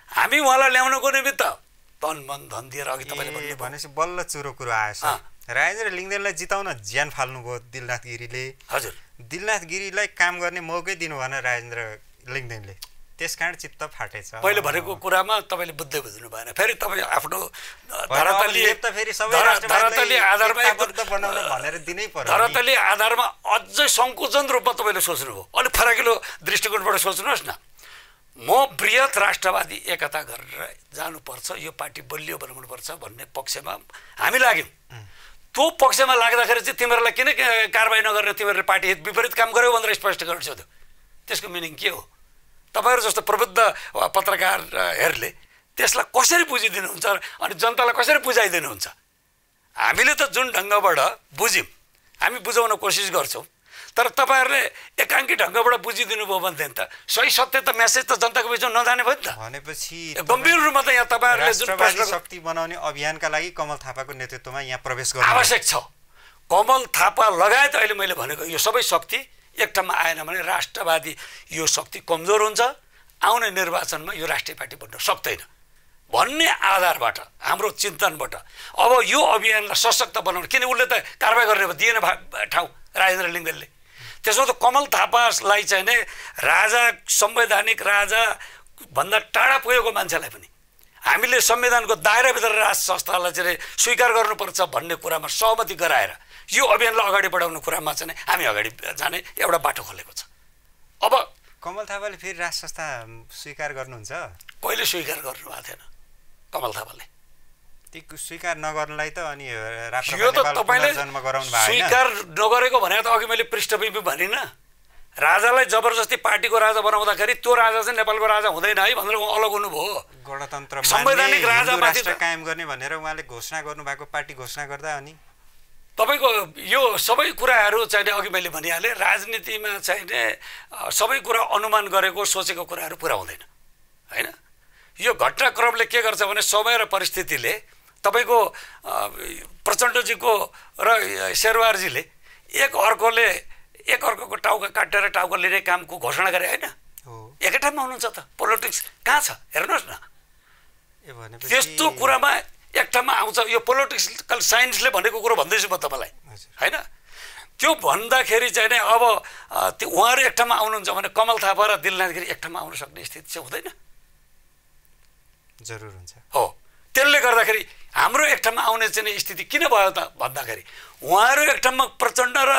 हामी उहाँलाई ल्याउनुको निमित्त तन मन धन दिएर अघि तपाईँले भनेपछि बल्ल चुरो कुरो आएछ। राजेन्द्र लिङ्गदेनलाई जिताउन ज्यान फाल्नुभयो दिलनाथ गिरीले। हजुर, दिलनाथ गिरीलाई काम गर्ने मौकै दिनु भएन राजेन्द्र लिङ्गदेनले, त्यसकारण चित्त फाटेछ। पहिले भनेको कुरामा तपाईँले बुझ्दै बुझ्नु भएन। फेरि तपाईँ आफ्नो धरातलीय आधारमा अझै सङ्कुचन रूपमा तपाईँले सोच्नुभयो। अलिक फराकिलो दृष्टिकोणबाट सोच्नुहोस् न। म बृहत राष्ट्रवादी एकता गरेर जानुपर्छ, यो पार्टी बलियो बनाउनुपर्छ भन्ने पक्षमा हामी लाग्यौँ। त्यो पक्षमा लाग्दाखेरि चाहिँ तिमीहरूलाई किन कारबाही नगरेर तिमीहरूले पार्टी हित विपरीत काम गर्यो भनेर स्पष्टीकरण सोध्यो। त्यसको मिनिङ के हो? तपाईँहरू जस्तो प्रबुद्ध पत्रकारहरूले त्यसलाई कसरी बुझिदिनुहुन्छ अनि जनतालाई कसरी बुझाइदिनुहुन्छ? हामीले त जुन ढङ्गबाट बुझ्यौँ हामी बुझाउन कोसिस गर्छौँ, तर तपाईँहरूले एकाङ्की ढङ्गबाट बुझिदिनु भयो भनेदेखि त सही सत्य त मेसेज त जनताको बिचमा नजाने भयो नि त। भनेपछि गम्भीर रूपमा त यहाँ तपाईँहरूले जुन राष्ट्रवादी शक्ति बनाउने अभियानका लागि कमल थापाको नेतृत्वमा यहाँ प्रवेश गर्नु आवश्यक छ। कमल थापा लगायत अहिले मैले भनेको यो सबै शक्ति एक ठाउँमा आएन भने राष्ट्रवादी यो शक्ति कमजोर हुन्छ, आउने निर्वाचनमा यो राष्ट्रिय पार्टी बन्न सक्दैन भन्ने आधारबाट हाम्रो चिन्तनबाट अब यो अभियानलाई सशक्त बनाउनु। किन उसले त कारबाही गरेर दिएन ठाउँ राजेन्द्र लिङ्गदेनले। त्यसो त कमल थापालाई चाहिँ नै राजा, संवैधानिक राजा भन्दा टाढा पुगेको मान्छेलाई पनि हामीले संविधानको दायराभित्र राज संस्थालाई चाहिँ स्वीकार गर्नुपर्छ भन्ने कुरामा सहमति गराएर यो अभियानलाई अगाडि बढाउने कुरामा चाहिँ हामी अगाडि जाने एउटा बाटो खोलेको छ। अब कमल थापाले फेरि राज संस्था स्वीकार गर्नुहुन्छ? कहिले स्वीकार गर्नुभएको थिएन कमल थापाले। त्यो स्वीकार नगर्नलाई त अनि यो त तपाईँले स्वीकार नगरेको भने त अघि मैले पृष्ठभूमि भनिनँ। राजालाई जबरजस्ती पार्टीको राजा बनाउँदाखेरि त्यो राजा चाहिँ नेपालको राजा हुँदैन है भनेर अलग हुनुभयो। गणतन्त्र संवैधानिक राजामाथि कायम गर्ने भनेर उहाँले घोषणा गर्नुभएको पार्टी घोषणा गर्दा अनि तपाईँको यो सबै कुराहरू चाहिँ अघि मैले भनिहालेँ। राजनीतिमा चाहिँ सबै कुरा अनुमान गरेको सोचेको कुराहरू पुरा हुँदैन, होइन? यो घटनाक्रमले के गर्छ भने समय र परिस्थितिले तपाईँको प्रचण्डजीको र शेरवारजीले एक अर्कोको टाउका काटेर टाउका लिने कामको घोषणा गरे, होइन? एकै ठाउँमा हुनुहुन्छ त। पोलिटिक्स कहाँ छ हेर्नुहोस् न। त्यस्तो कुरामा एक ठाउँमा आउँछ। यो पोलिटिकल साइन्सले भनेको कुरो भन्दैछु म तपाईँलाई, होइन? त्यो भन्दाखेरि चाहिँ नै अब त्यो उहाँहरू एक ठाउँमा आउनुहुन्छ भने कमल थापा र दिलनाथ गिरी एक ठाउँमा आउन सक्ने स्थिति चाहिँ हुँदैन। जरुर हुन्छ। हो, त्यसले गर्दाखेरि हाम्रो एक ठाउँमा आउने चाहिँ स्थिति किन भयो त भन्दाखेरि उहाँहरू एक ठाउँमा प्रचण्ड र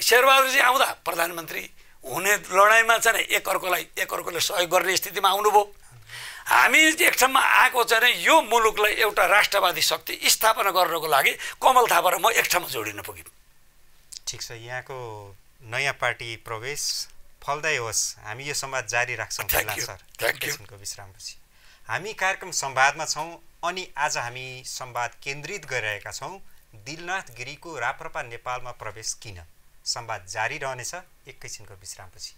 शेरबहादुरजी आउँदा प्रधानमन्त्री हुने लडाइँमा चाहिँ एकअर्कोले सहयोग गर्ने स्थितिमा आउनुभयो। हामी एक ठाउँमा आएको चाहिँ यो मुलुकलाई एउटा राष्ट्रवादी शक्ति स्थापना गर्नको लागि कमल थापा र म एक ठाउँमा जोडिन पुग्यौँ। ठिक छ, यहाँको नयाँ पार्टी प्रवेश फलदायी होस्। हामी यो संवाद जारी राख्छौँ सर। एकैछिनको विश्रामपछि हामी कार्यक्रम संवादमा छौँ अनि आज हामी संवाद केन्द्रित गरिरहेका छौँ दिलनाथ गिरीको राप्रपा नेपालमा प्रवेश किन। संवाद जारी रहनेछ एकैछिनको विश्रामपछि।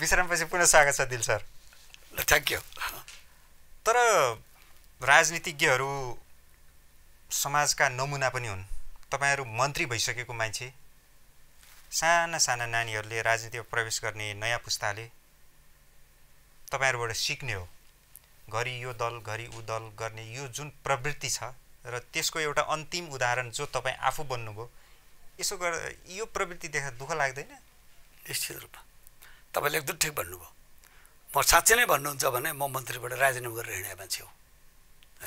विश्रामपछि पुनः स्वागत छ दिल सर। Thank you. तर राजनीतिज्ञहरू समाजका नमुना पनि हुन्। तपाईहरू मन्त्री भइसकेको मान्छे, साना साना नानीहरूले राजनीतिमा प्रवेश गर्ने नयाँ पुस्ताले तपाईँहरूबाट सिक्ने हो। घरि यो दल घरि ऊ दल गर्ने यो जुन प्रवृत्ति छ र त्यसको एउटा अन्तिम उदाहरण जो तपाईँ आफू बन्नुभयो, यसो गर्दा यो प्रवृत्ति देख्दा दुःख लाग्दैन? निश्चित रूपमा तपाईँले एकदम ठिक भन्नुभयो। म साँच्चै नै भन्नुहुन्छ भने म मन्त्रीबाट राजीनामा गरेर हिँडेको मान्छे हो।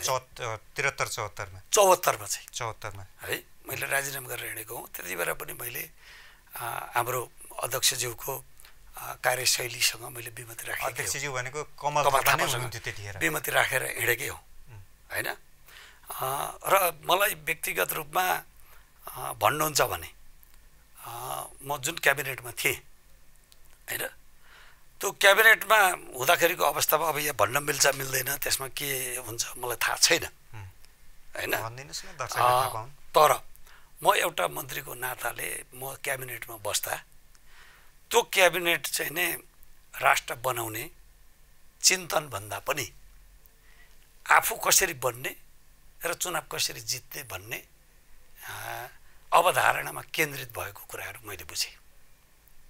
73-74मा 74मा चाहिँ 74मा है मैले राजीनामा गरेर हिँडेको हुँ। त्यति बेला पनि मैले हाम्रो अध्यक्षज्यूको कार्यशैलीसँग मैले विमति राखेँ। अध्यक्षज्यू भनेको कमल थापा नै हुनुहुन्थ्यो त्यतिखेर। विमति राखेर हिँडेकै हो होइन। र मलाई व्यक्तिगत रूपमा भन्नुहुन्छ भने म जुन क्याबिनेटमा थिएँ होइन, त्यो क्याबिनेटमा हुँदाखेरिको अवस्थामा अब यहाँ भन्न मिल्छ मिल्दैन त्यसमा के हुन्छ मलाई थाहा छैन होइन। तर म एउटा मन्त्रीको नाताले म क्याबिनेटमा बस्दा त्यो क्याबिनेट चाहिँ नै राष्ट्र बनाउने चिन्तनभन्दा पनि आफू कसरी बन्ने र चुनाव कसरी जित्ने भन्ने अवधारणामा केन्द्रित भएको कुराहरू मैले बुझेँ।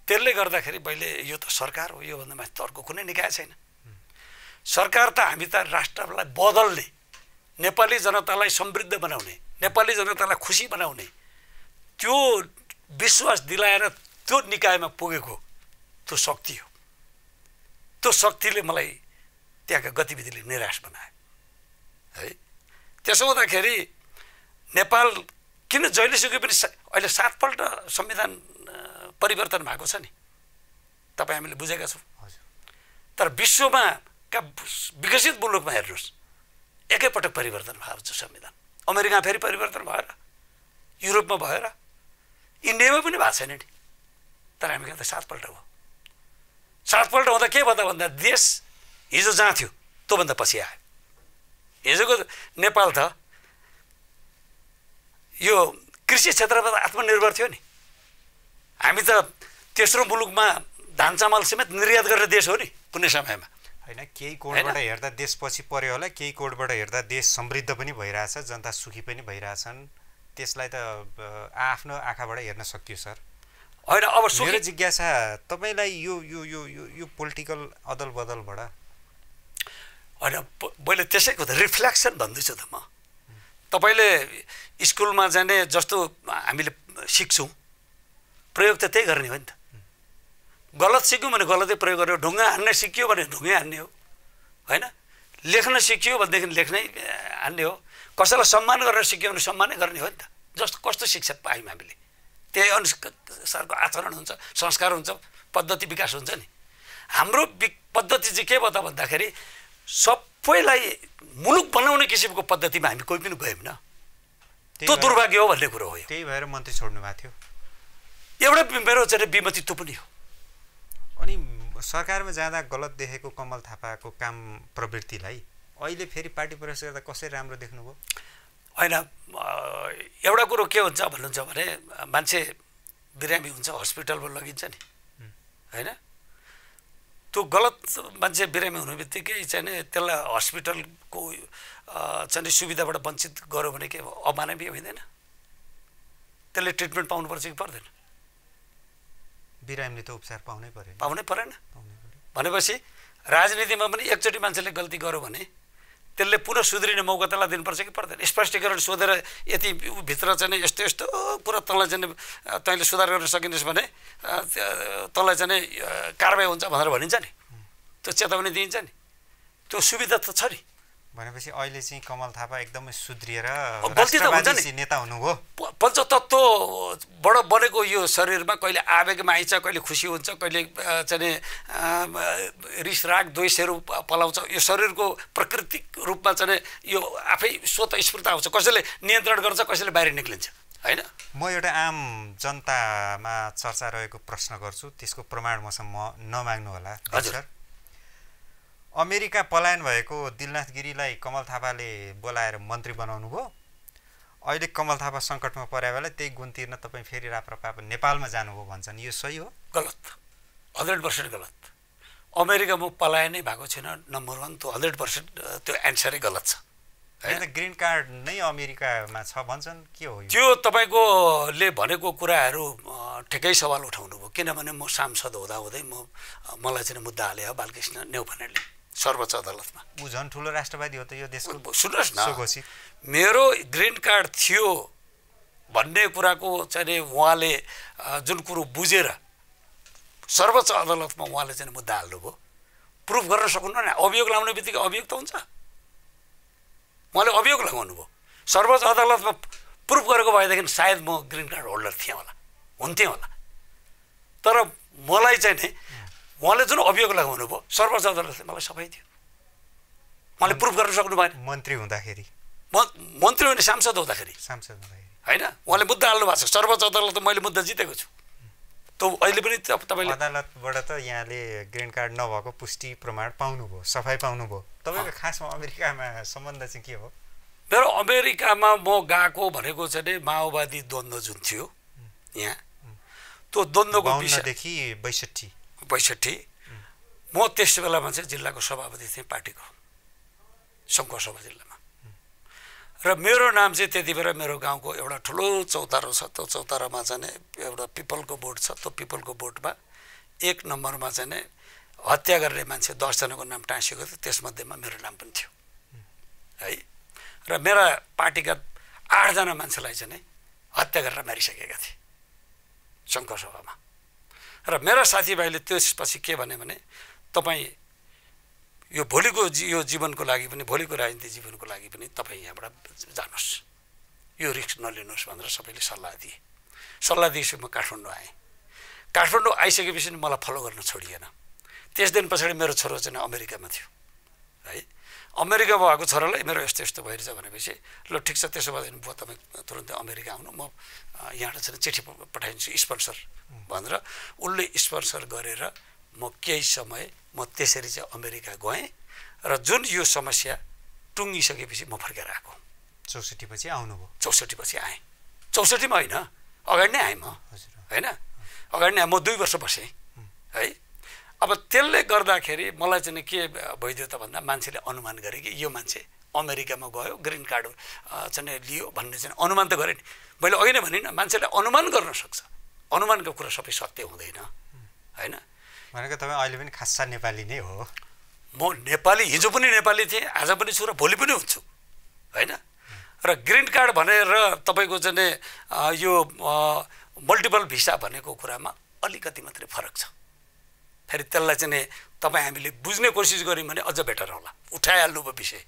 त्यसले गर्दाखेरि मैले यो त सरकार हो, योभन्दा माथि त अर्को कुनै निकाय छैन। सरकार त हामी त राष्ट्रलाई बदल्ने, नेपाली जनतालाई समृद्ध बनाउने, नेपाली जनतालाई खुसी बनाउने त्यो विश्वास दिलाएर त्यो निकायमा पुगेको त्यो शक्ति हो। त्यो शक्तिले मलाई त्यहाँका गतिविधिले निराश बनायो है। त्यसो हुँदाखेरि नेपाल किन जहिलेसुकै पनि अहिले 7 पल्ट संविधान परिवर्तन भएको छ नि, तपाईँ हामीले बुझेका छौँ। तर विश्वमा का विकसित मुलुकमा हेर्नुहोस् एकैपटक परिवर्तन भएको छ संविधान। अमेरिका फेरि परिवर्तन भएर, युरोपमा भएर, इन्डियामा पनि भएको छैन नि। तर हामी कहाँ त 7 पल्ट हो। 7 पल्ट हुँदा के भयो भन्दा देश हिजो जहाँ थियो त्योभन्दा पछि आयो। हिजोको नेपाल त यो कृषि क्षेत्रमा त आत्मनिर्भर थियो नि। हामी त तेस्रो मुलुकमा धान चामल समेत निर्यात गर्ने देश हो नि कुनै समयमा होइन। केही कोडबाट हेर्दा देश पछि पर्यो होला, केही कोडबाट हेर्दा देश समृद्ध पनि भइरहेछ, जनता सुखी पनि भइरहेछन्। त्यसलाई त आफ्नो आँखाबाट हेर्न सकियो सर होइन। अब मेरो जिज्ञासा तपाईँलाई यो यो यो यो यो पोलिटिकल अदल बदलबाट होइन, मैले त्यसैको त रिफ्लेक्सन भन्दैछु त म। तपाईँले स्कुलमा जाने जस्तो हामीले सिक्छौँ, प्रयोग त त्यही गर्ने हो नि त। गलत सिक्यौँ भने गलतै प्रयोग गर्यो, ढुङ्गा हान्ने सिक्यो भने ढुङ्गै हान्ने हो होइन। लेख्न सिक्यो भनेदेखि लेख्नै हान्ने हो। कसैलाई सम्मान गरेर सिक्यो भने सम्मानै गर्ने हो नि त। जस्तो कस्तो शिक्षा पायौँ हामीले त्यही अनुसारको आचरण हुन्छ, संस्कार हुन्छ, पद्धति विकास हुन्छ नि। हाम्रो पद्धति चाहिँ के भयो त भन्दाखेरि सबैलाई मुलुक बनाउने किसिमको पद्धतिमा हामी कोही पनि गयौँ न। त्यो दुर्भाग्य हो भन्ने कुरो हो। त्यही भएर मन्त्री छोड्नु भएको थियो। एउटा मेरो चाहिँ विमति त्यो पनि हो। अनि सरकारमा जाँदा गलत देखेको कमल थापाको काम प्रवृत्तिलाई अहिले फेरि पार्टी प्रवेश गर्दा कसरी राम्रो देख्नुभयो? होइन, एउटा कुरो के हुन्छ भन्नुहुन्छ भने मान्छे बिरामी हुन्छ हस्पिटलमा लगिन्छ नि होइन। त्यो गलत मान्छे बिरामी हुने बित्तिकै चाहिँ नि त्यसलाई हस्पिटलको चाहिँ सुविधाबाट वञ्चित गर्यो भने के अमानवीय हुँदैन? त्यसले ट्रिटमेन्ट पाउनुपर्छ कि पर्दैन? बिरामीले त उपचार पाउनै परेन भनेपछि राजनीतिमा पनि एकचोटि मान्छेले गल्ती गर्यो भने त्यसले पुनः सुध्रिने मौका त्यसलाई दिनुपर्छ कि पर्दैन? स्पष्टीकरण सोधेर यति भित्र चाहिँ यस्तो यस्तो पुरा तँलाई चाहिँ तैँले सुधार गर्न सकिनुहोस् भने तँलाई चाहिँ कारबाही हुन्छ भनेर भनिन्छ नि, त्यो चेतावनी दिइन्छ नि, त्यो सुविधा त छ नि। भनेपछि अहिले चाहिँ कमल थापा एकदमै सुध्रिएर गल्ती त हुन्छ नि, नेता हुनुभयो। पञ्चतत्त्वबाट बनेको यो शरीरमा कहिले आवेगमा आइन्छ, कहिले खुसी हुन्छ, कहिले चाहिँ रिस राग द्वेषहरू पलाउँछ। यो शरीरको प्राकृतिक रूपमा चाहिँ यो आफै स्वतः स्फूर्त आउँछ, कसैले नियन्त्रण गर्छ, कसैले बाहिर निक्लिन्छ, होइन? म एउटा आम जनतामा चर्चा रहेको प्रश्न गर्छु, त्यसको प्रमाण मसँग नमाग्नु होला। हजुर, अमेरिका पलायन भएको दिलनाथ गिरीलाई कमल थापाले बोलाएर मन्त्री बनाउनु भयो। अहिले कमल थापा सङ्कटमा परे बेला त्यही गुण तिर्न तपाईँ फेरि राप्रपा नेपालमा जानुभयो भन्छन्, यो सही हो? गलत, 100% गलत। अमेरिकामा पलायनै भएको छैन, नम्बर 1 त्यो 100% त्यो एन्सरै गलत छ। होइन, ग्रिन कार्ड नै अमेरिकामा छ भन्छन्, के हो त्यो? तपाईँकोले भनेको कुराहरू ठिकै सवाल उठाउनु भयो, किनभने म सांसद हुँदाहुँदै मलाई चाहिँ मुद्दा हाले हो बालकृष्ण नेउपानेले सर्वोच्च अदालतमा। ऊ झन् ठुलो राष्ट्रवादी हो त यो देशको। सुन्नुहोस् न, मेरो ग्रिन कार्ड थियो भन्ने कुराको चाहिँ उहाँले जुन कुरो बुझेर सर्वोच्च अदालतमा उहाँले चाहिँ मुद्दा हाल्नुभयो, प्रुफ गर्न सक्नुहुन्न नि। अभियोग लाउने बित्तिकै अभियोग त हुन्छ, उहाँले अभियोग लगाउनु भयो। सर्वोच्च अदालतमा प्रुफ गरेको भएदेखि सायद म ग्रिन कार्ड होल्डर थिएँ होला, हुन्थेँ होला। तर मलाई चाहिँ नि उहाँले जुन अभियोग लगाउनु भयो सर्वोच्च अदालतले मलाई सफाइ दियो, उहाँले प्रुफ गर्न सक्नु भएन। मन्त्री हुँदाखेरि, मन्त्री होइन सांसद हुँदाखेरि होइन, उहाँले मुद्दा हाल्नु भएको छ सर्वोच्च अदालतमा। मैले मुद्दा जितेको छु, त्यो अहिले पनि तपाईँले अदालतबाट त यहाँले ग्रिन कार्ड नभएको पुष्टि प्रमाण पाउनुभयो, सफाइ पाउनुभयो। तपाईँको खासमा अमेरिकामा सम्बन्ध चाहिँ के हो? मेरो अमेरिकामा म गएको भनेको चाहिँ माओवादी द्वन्द्व जुन थियो यहाँ, त्यो द्वन्द्वको विषयदेखि 62 म त्यस बेलामा चाहिँ जिल्लाको सभापति थिएँ पार्टीको, सङ्खुवासभा जिल्लामा। र मेरो नाम चाहिँ त्यति बेला मेरो गाउँको एउटा ठुलो चौतारो छ, त्यो चौतारामा चाहिँ एउटा पिपलको बोर्ड छ, त्यो पिपलको बोर्डमा 1 नम्बरमा चाहिँ हत्या गर्ने मान्छे 10 जनाको नाम टाँसिएको थियो, त्यसमध्येमा मेरो नाम पनि थियो है। र मेरा पार्टीका 8 जना मान्छेलाई चाहिँ हत्या गरेर मारिसकेका थिए सङ्खुवासभामा। र मेरा साथीभाइले त्यसपछि के भने तपाईँ यो भोलिको यो जीवनको लागि पनि, भोलिको राजनीतिक जीवनको लागि पनि तपाईँ यहाँबाट जानुहोस्, यो रिस्क नलिनुहोस् भनेर सबैले सल्लाह दिए। सल्लाह दिएपछि म काठमाडौँ आएँ। काठमाडौँ आइसकेपछि मलाई फलो गर्न छोडिएन। त्यस दिन पछाडि मेरो छोरो चाहिँ अमेरिकामा थियो है। अमेरिकामा भएको छोरालाई मेरो यस्तो यस्तो भइरहेछ भनेपछि ल ठिक छ, त्यसो भए बुवा तपाईँ तुरन्तै अमेरिका आउनु, म यहाँबाट चाहिँ चिठी पठाइदिन्छु स्पोन्सर भनेर उसले स्पोन्सर गरेर म केही समय म त्यसरी चाहिँ अमेरिका गएँ। र जुन यो समस्या टुङ्गिसकेपछि म फर्केर आएको। 64 पछि आउनुभयो? 64 पछि आएँ। 64 मा होइन, अगाडि नै आएँ म, होइन अगाडि नै म 2 वर्ष बसेँ है। अब त्यसले गर्दाखेरि मलाई चाहिँ के भइदियो त भन्दा मान्छेले अनुमान गरे कि यो मान्छे अमेरिकामा गयो, ग्रिन कार्ड चाहिँ लियो भन्ने चाहिँ अनुमान त गरेँ नि। मैले अघि नै भनिनँ, मान्छेले अनुमान गर्न सक्छ, अनुमानको कुरा सबै सत्य हुँदैन होइन। भनेको तपाईँ अहिले पनि खासा नेपाली नै हो? म नेपाली, हिजो पनि नेपाली थिएँ, आज पनि छु र भोलि पनि हुन्छु होइन। र ग्रिन कार्ड भनेर तपाईँको चाहिँ यो मल्टिपल भिसा भनेको कुरामा अलिकति मात्रै फरक छ। फेरि त्यसलाई चाहिँ तपाईँ हामीले बुझ्ने कोसिस गऱ्यौँ भने अझ बेटर होला। उठाइहाल्नु भयो विषय,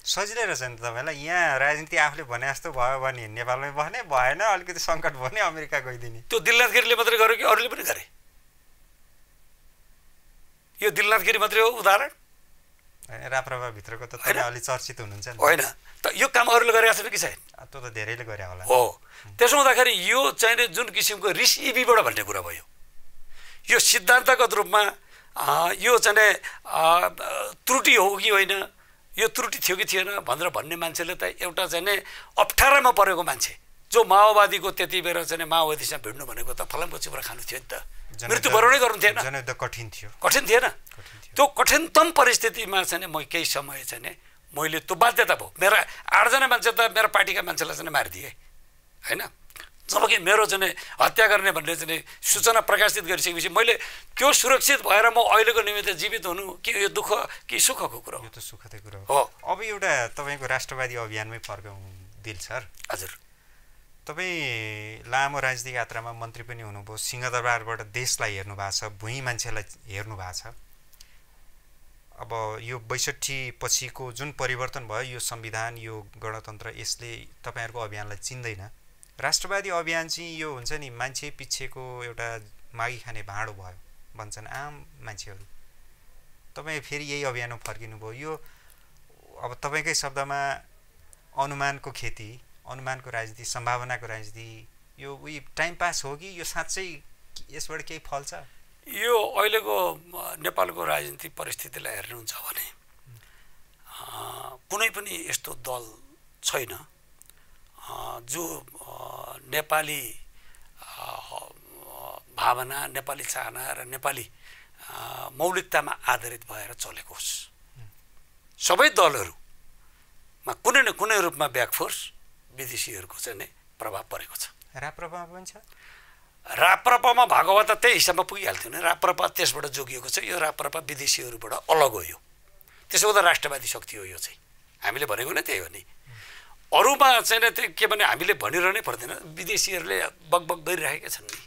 सजिलै रहेछ नि तपाईँलाई। यहाँ राजनीति आफूले भने जस्तो भयो भने नेपालमै बस्ने, भएन अलिकति सङ्कट भयो भने अमेरिका गइदिने। त्यो दिलनाथ गिरीले मात्रै गर्यो कि अरूले पनि गरे? यो दिलनाथ गिरी मात्रै हो उदाहरण? राप्रपाभित्रको त तपाईँ अलि चर्चित हुनुहुन्छ नि। होइन त, यो काम अरूले गरेको छैन कि छैन? त्यो त धेरैले गरे होला। हो, त्यसो हुँदाखेरि यो चाहिँ जुन किसिमको रिस इबीबाट भन्ने कुरा भयो, यो सिद्धान्तगत रूपमा यो चाहिँ त्रुटि हो कि होइन, यो त्रुटि थियो कि थिएन भनेर भन्ने मान्छेले त एउटा चाहिँ अप्ठ्यारामा परेको मान्छे जो माओवादीको त्यति बेला चाहिँ माओवादीसँग भिड्नु भनेको त फलामको चिप्रा खानु थियो नि त। मृत्युवरणै गर्नु थिएन, जनयुद्ध कठिन थियो, कठिन थिएन। त्यो कठिनतम परिस्थितिमा चाहिँ म केही समय चाहिँ मैले त्यो बाध्यता भयो। मेरा 8जना मान्छे त मेरो पार्टीका मान्छेलाई चाहिँ मारिदिए होइन, जबकि मेरो चाहिँ हत्या गर्ने भन्ने चाहिँ सूचना प्रकाशित गरिसकेपछि मैले त्यो सुरक्षित भएर म अहिलेको निमित्त जीवित हुनु कि यो दुःख कि सुखको कुरा हो? यो त सुखकै कुरा हो। अब एउटा तपाईँको राष्ट्रवादी अभियानमै फर्कौँ दिल सर। हजुर, तपाईँ लामो राजनीतिक यात्रामा मन्त्री पनि हुनुभयो, सिंहदरबारबाट देशलाई हेर्नु भएको छ, भुइँ मान्छेलाई हेर्नु भएको छ। अब यो 62 पछिको जुन परिवर्तन भयो, यो संविधान, यो गणतन्त्र, यसले तपाईँहरूको अभियानलाई चिन्दैन। राष्ट्रवादी अभियान चाहिँ यो हुन्छ नि मान्छे पिच्छेको एउटा मागी खाने भाँडो भयो भन्छन् आम मान्छेहरू। तपाईँ फेरि यही अभियानमा फर्किनुभयो। यो अब तपाईँकै शब्दमा अनुमानको खेती, अनुमानको राजनीति, सम्भावनाको राजनीति, यो उही टाइम पास हो कि यो साँच्चै यसबाट केही फल्छ? यो अहिलेको नेपालको राजनीतिक परिस्थितिलाई हेर्नुहुन्छ भने कुनै पनि यस्तो दल छैन जो नेपाली भावना, नेपाली चाहना र नेपाली मौलिकतामा आधारित भएर चलेको होस्। सबै दलहरूमा कुनै न कुनै रूपमा ब्याकफोर्स विदेशीहरूको चाहिँ प्रभाव परेको छ। राप्रपामा पनि छ। राप्रपामा भएको भए त त्यही हिसाबमा पुगिहाल्थ्यो नि। राप्रपा त्यसबाट जोगिएको छ। यो राप्रपा विदेशीहरूबाट अलग हो। यो त्यसो हुँदा राष्ट्रवादी शक्ति हो। यो चाहिँ हामीले भनेको नै त्यही हो नि। अरूमा चाहिँ त्यो के भने हामीले भनिरहनै पर्दैन। विदेशीहरूले बकबक गरिरहेका छन् नि,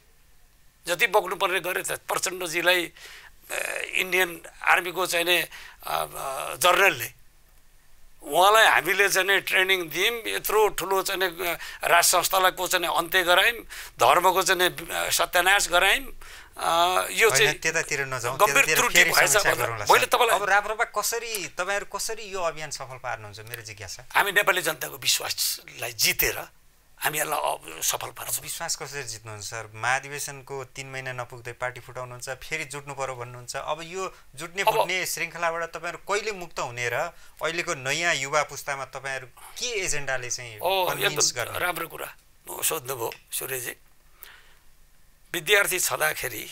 जति बग्नुपर्ने गरे त। प्रचण्डजीलाई इन्डियन आर्मीको चाहिँ जर्नलले उहाँलाई हामीले चाहिँ ट्रेनिङ दियौँ, यत्रो ठुलो चाहिँ राज संस्थालाई को चाहिँ अन्त्य गरायौँ, धर्मको चाहिँ सत्यानाश गरायौँ। यो चाहिँ त्यतातिर नजाउँ, गम्भीर त्रुटि भएछ। मैले तपाईँलाई अब राप्रपा कसरी, तपाईँहरू कसरी यो अभियान सफल पार्नुहुन्छ मेरो जिज्ञासा। हामी नेपाली जनताको विश्वासलाई जितेर हामी यसलाई सफल पार्छौँ। विश्वास कसरी जित्नुहुन्छ सर? महाधिवेशनको 3 महिना नपुग्दै पार्टी फुटाउनुहुन्छ, फेरि जुट्नु पर्यो भन्नुहुन्छ। अब यो जुट्ने फुट्ने श्रृङ्खलाबाट तपाईँहरू कहिले मुक्त हुने र अहिलेको नयाँ युवा पुस्तामा तपाईँहरू के एजेन्डाले चाहिँ कन्भिन्स गर्ने? राम्रो कुरा सोध्नुभयो सूर्यजी। विद्यार्थी छँदाखेरि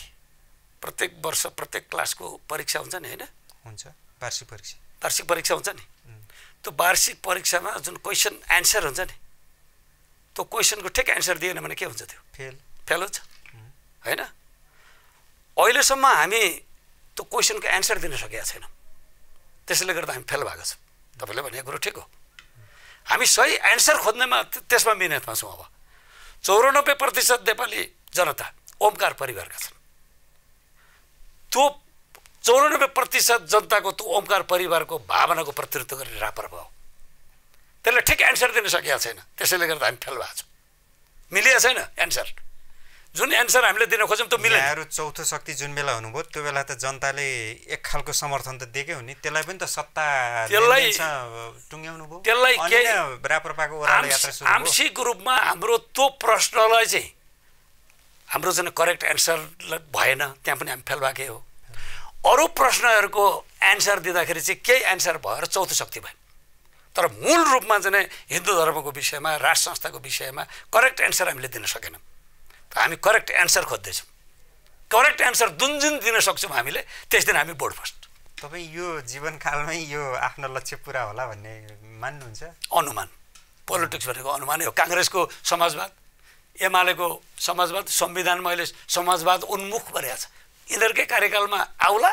प्रत्येक वर्ष प्रत्येक क्लासको परीक्षा हुन्छ नि होइन? हुन्छ, वार्षिक परीक्षा। वार्षिक परीक्षा हुन्छ नि। त्यो वार्षिक परीक्षामा जुन क्वेसन एन्सर हुन्छ नि, त्यो क्वेसनको ठिक एन्सर दिएन भने के हुन्छ? त्यो फेल हुन्छ होइन? अहिलेसम्म हामी त्यो क्वेसनको एन्सर दिन सकेका छैनौँ। त्यसैले गर्दा हामी फेल भएको छौँ। तपाईँले भनेको कुरो ठिक हो। हामी सही एन्सर खोज्नेमा त्यसमा मिहिनेतमा छौँ। अब 94% नेपाली जनता ओमकार परिवारका छन्। त्यो 94% जनताको त्यो ओमकार परिवारको भावनाको प्रतिनिधित्व गर्ने राप्रपा हो। त्यसले ठिक एन्सर दिन सकेका छैन। त्यसैले गर्दा हामी फेल भएको छौँ। मिलेको छैन एन्सर। जुन एन्सर हामीले दिन खोज्यौँ त्यो मिलेन। यहाँहरू चौथो शक्ति जुन बेला हुनुभयो त्यो बेला त जनताले एक खालको समर्थन त दिएकै हो नि। त्यसलाई पनि त सत्ता टुङ्ग्याउनु भयो। त्यसलाई केही राप्रपाको ओह्रालो यात्रा सुरु भयो। आंशिक रूपमा हाम्रो त्यो प्रश्नलाई चाहिँ हाम्रो चाहिँ करेक्ट एन्सर भएन, त्यहाँ पनि हामी फेल भएकै हो। अरू प्रश्नहरूको एन्सर दिँदाखेरि चाहिँ केही एन्सर भएर चौथो शक्ति भयो। तर मूल रूपमा चाहिँ हिन्दू धर्मको विषयमा, राज संस्थाको विषयमा करेक्ट एन्सर हामीले दिन सकेनौँ। हामी करेक्ट एन्सर खोज्दैछौँ। करेक्ट एन्सर जुन दिन सक्छौँ हामीले त्यस दिन हामी बोर्ड फर्स्ट। तपाईँ यो जीवनकालमै यो आफ्नो लक्ष्य पुरा होला भन्ने मान्नुहुन्छ? अनुमान। पोलिटिक्स भनेको अनुमानै हो। काङ्ग्रेसको समाजवाद, एमालेको समाजवाद, संविधानमा अहिले समाजवाद उन्मुख भइरहेको छ। यिनीहरूकै कार्यकालमा आउला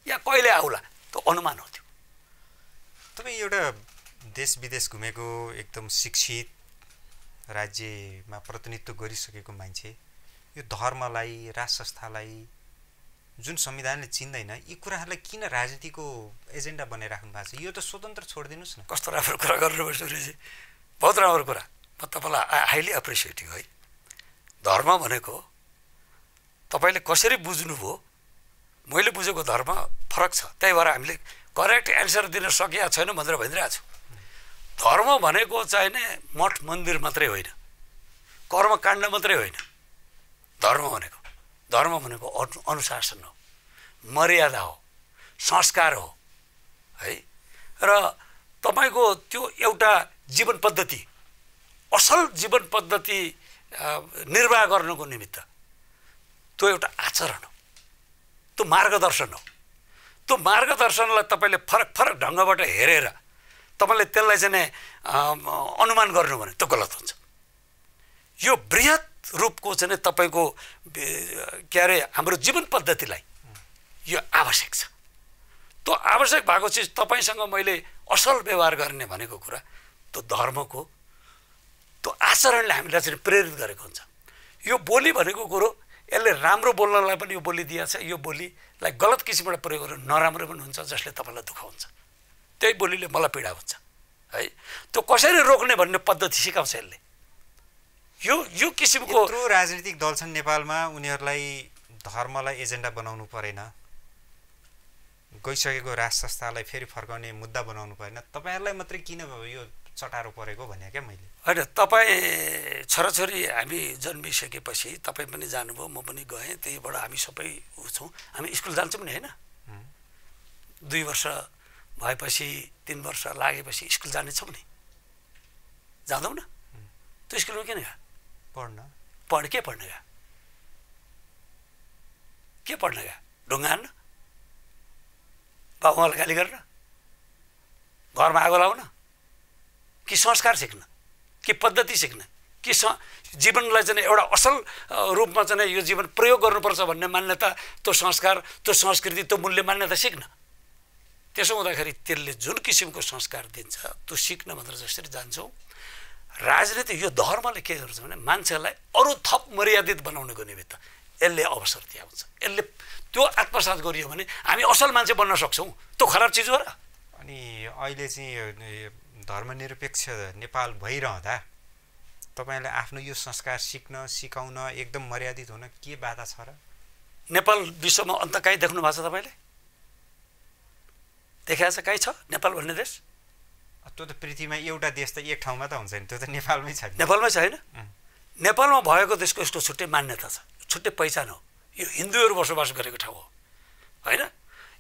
या कहिले आउला त्यो अनुमान हो। त्यो तपाईँ एउटा देश विदेश घुमेको एकदम शिक्षित, राज्यमा प्रतिनिधित्व गरिसकेको मान्छे, यो धर्मलाई, राज संस्थालाई जुन संविधानले चिन्दैन, यी कुराहरूलाई किन राजनीतिको एजेन्डा बनाइराख्नु भएको छ? यो त स्वतन्त्र छोडिदिनुहोस् न। कस्तो राम्रो कुरा गर्नुभयो सूर्यजी। बहुत राम्रो कुरा। म तपाईँलाई हाइली एप्रिसिएटिङ है। धर्म भनेको तपाईँले कसरी बुझ्नुभयो, मैले बुझेको धर्म फरक छ। त्यही भएर हामीले करेक्ट एन्सर दिन सकेका छैनौँ भनेर भनिरहेको छु। धर्म भनेको चाहिँ नि मठ मन्दिर मात्रै होइन, कर्मकाण्ड मात्रै होइन। धर्म भनेको अनुशासन हो, मर्यादा हो, संस्कार हो है। र तपाईँको त्यो एउटा जीवन पद्धति, असल जीवन पद्धति निर्वाह गर्नको निमित्त त्यो एउटा आचरण हो। त्यो मार्गदर्शन हो। त्यो मार्गदर्शनलाई तपाईँले फरक फरक ढङ्गबाट हेरेर तपाईँले त्यसलाई चाहिँ अनुमान गर्नु भने त्यो गलत हुन्छ। यो बृहत रूपको चाहिँ तपाईँको के अरे हाम्रो जीवन पद्धतिलाई यो आवश्यक छ। त्यो आवश्यक भएको चिज तपाईँसँग मैले असल व्यवहार गर्ने भनेको कुरा त्यो धर्मको त्यो आचरणले हामीलाई चाहिँ प्रेरित गरेको हुन्छ। यो बोली भनेको कुरो यसले राम्रो बोल्नलाई पनि यो बोली दिएको छ। यो बोलीलाई गलत किसिमबाट प्रयोग गरेर नराम्रो पनि हुन्छ, जसले तपाईँलाई दुःख हुन्छ। त्यही बोलीले मलाई पीडा हुन्छ है। त्यो कसरी रोक्ने भन्ने पद्धति सिकाउँछ यसले। यो किसिमको यत्रो राजनीतिक दल छन् नेपालमा, उनीहरूलाई धर्मलाई एजेन्डा बनाउनु परेन, गइसकेको राज संस्थालाई फेरि फर्काउने मुद्दा बनाउनु परेन, तपाईँहरूलाई मात्रै किन यो चटारो परेको भने क्या मैले। होइन, तपाईँ छोराछोरी हामी जन्मिसकेपछि तपाईँ पनि जानुभयो, म पनि गएँ, त्यहीबाट हामी सबै छौँ। हामी स्कुल जान्छौँ नि होइन? 2 वर्ष भएपछि 3 वर्ष लागेपछि स्कुल जानेछौँ नि, जाँदौ न? त्यो स्कुलमा किन गयो? के पढ्न गयो? के पढ्न गयो? ढुङ्गा हान्न, बाबुआमालाई गाली गर्न, घरमा आगो लाउन, कि संस्कार सिक्न, कि पद्धति सिक्न, कि जीवनलाई चाहिँ एउटा असल रूपमा चाहिँ यो जीवन प्रयोग गर्नुपर्छ भन्ने मान्यता, त्यो संस्कार, त्यो संस्कृति, त्यो मूल्य मान्यता सिक्न। त्यसो हुँदाखेरि त्यसले जुन किसिमको संस्कार दिन्छ त्यो सिक्न मात्र जसरी जान्छौँ। राजनीति यो धर्मले के गर्छ भने मान्छेलाई अरू थप मर्यादित बनाउनेको निमित्त यसले अवसर दियाउँछ। यसले त्यो आत्मसात गरियो भने हामी असल मान्छे बन्न सक्छौँ। त्यो खराब चिज हो र? अनि अहिले चाहिँ धर्मनिरपेक्ष नेपाल भइरहँदा तपाईँले आफ्नो यो संस्कार सिक्न सिकाउन एकदम मर्यादित हुन के बाधा छ र? नेपाल विश्वमा अन्त कहीँ देख्नु भएको छ तपाईँले? देखाएको छ कहीँ छ नेपाल भन्ने देश? त्यो त पृथ्वीमा एउटा देश त एक ठाउँमा त हुन्छ नि, त्यो त नेपालमै छ। नेपालमै छैन? नेपालमा भएको देशको यस्तो छुट्टै मान्यता छ, छुट्टै पहिचान हो। यो हिन्दूहरू बसोबास गरेको ठाउँ हो होइन?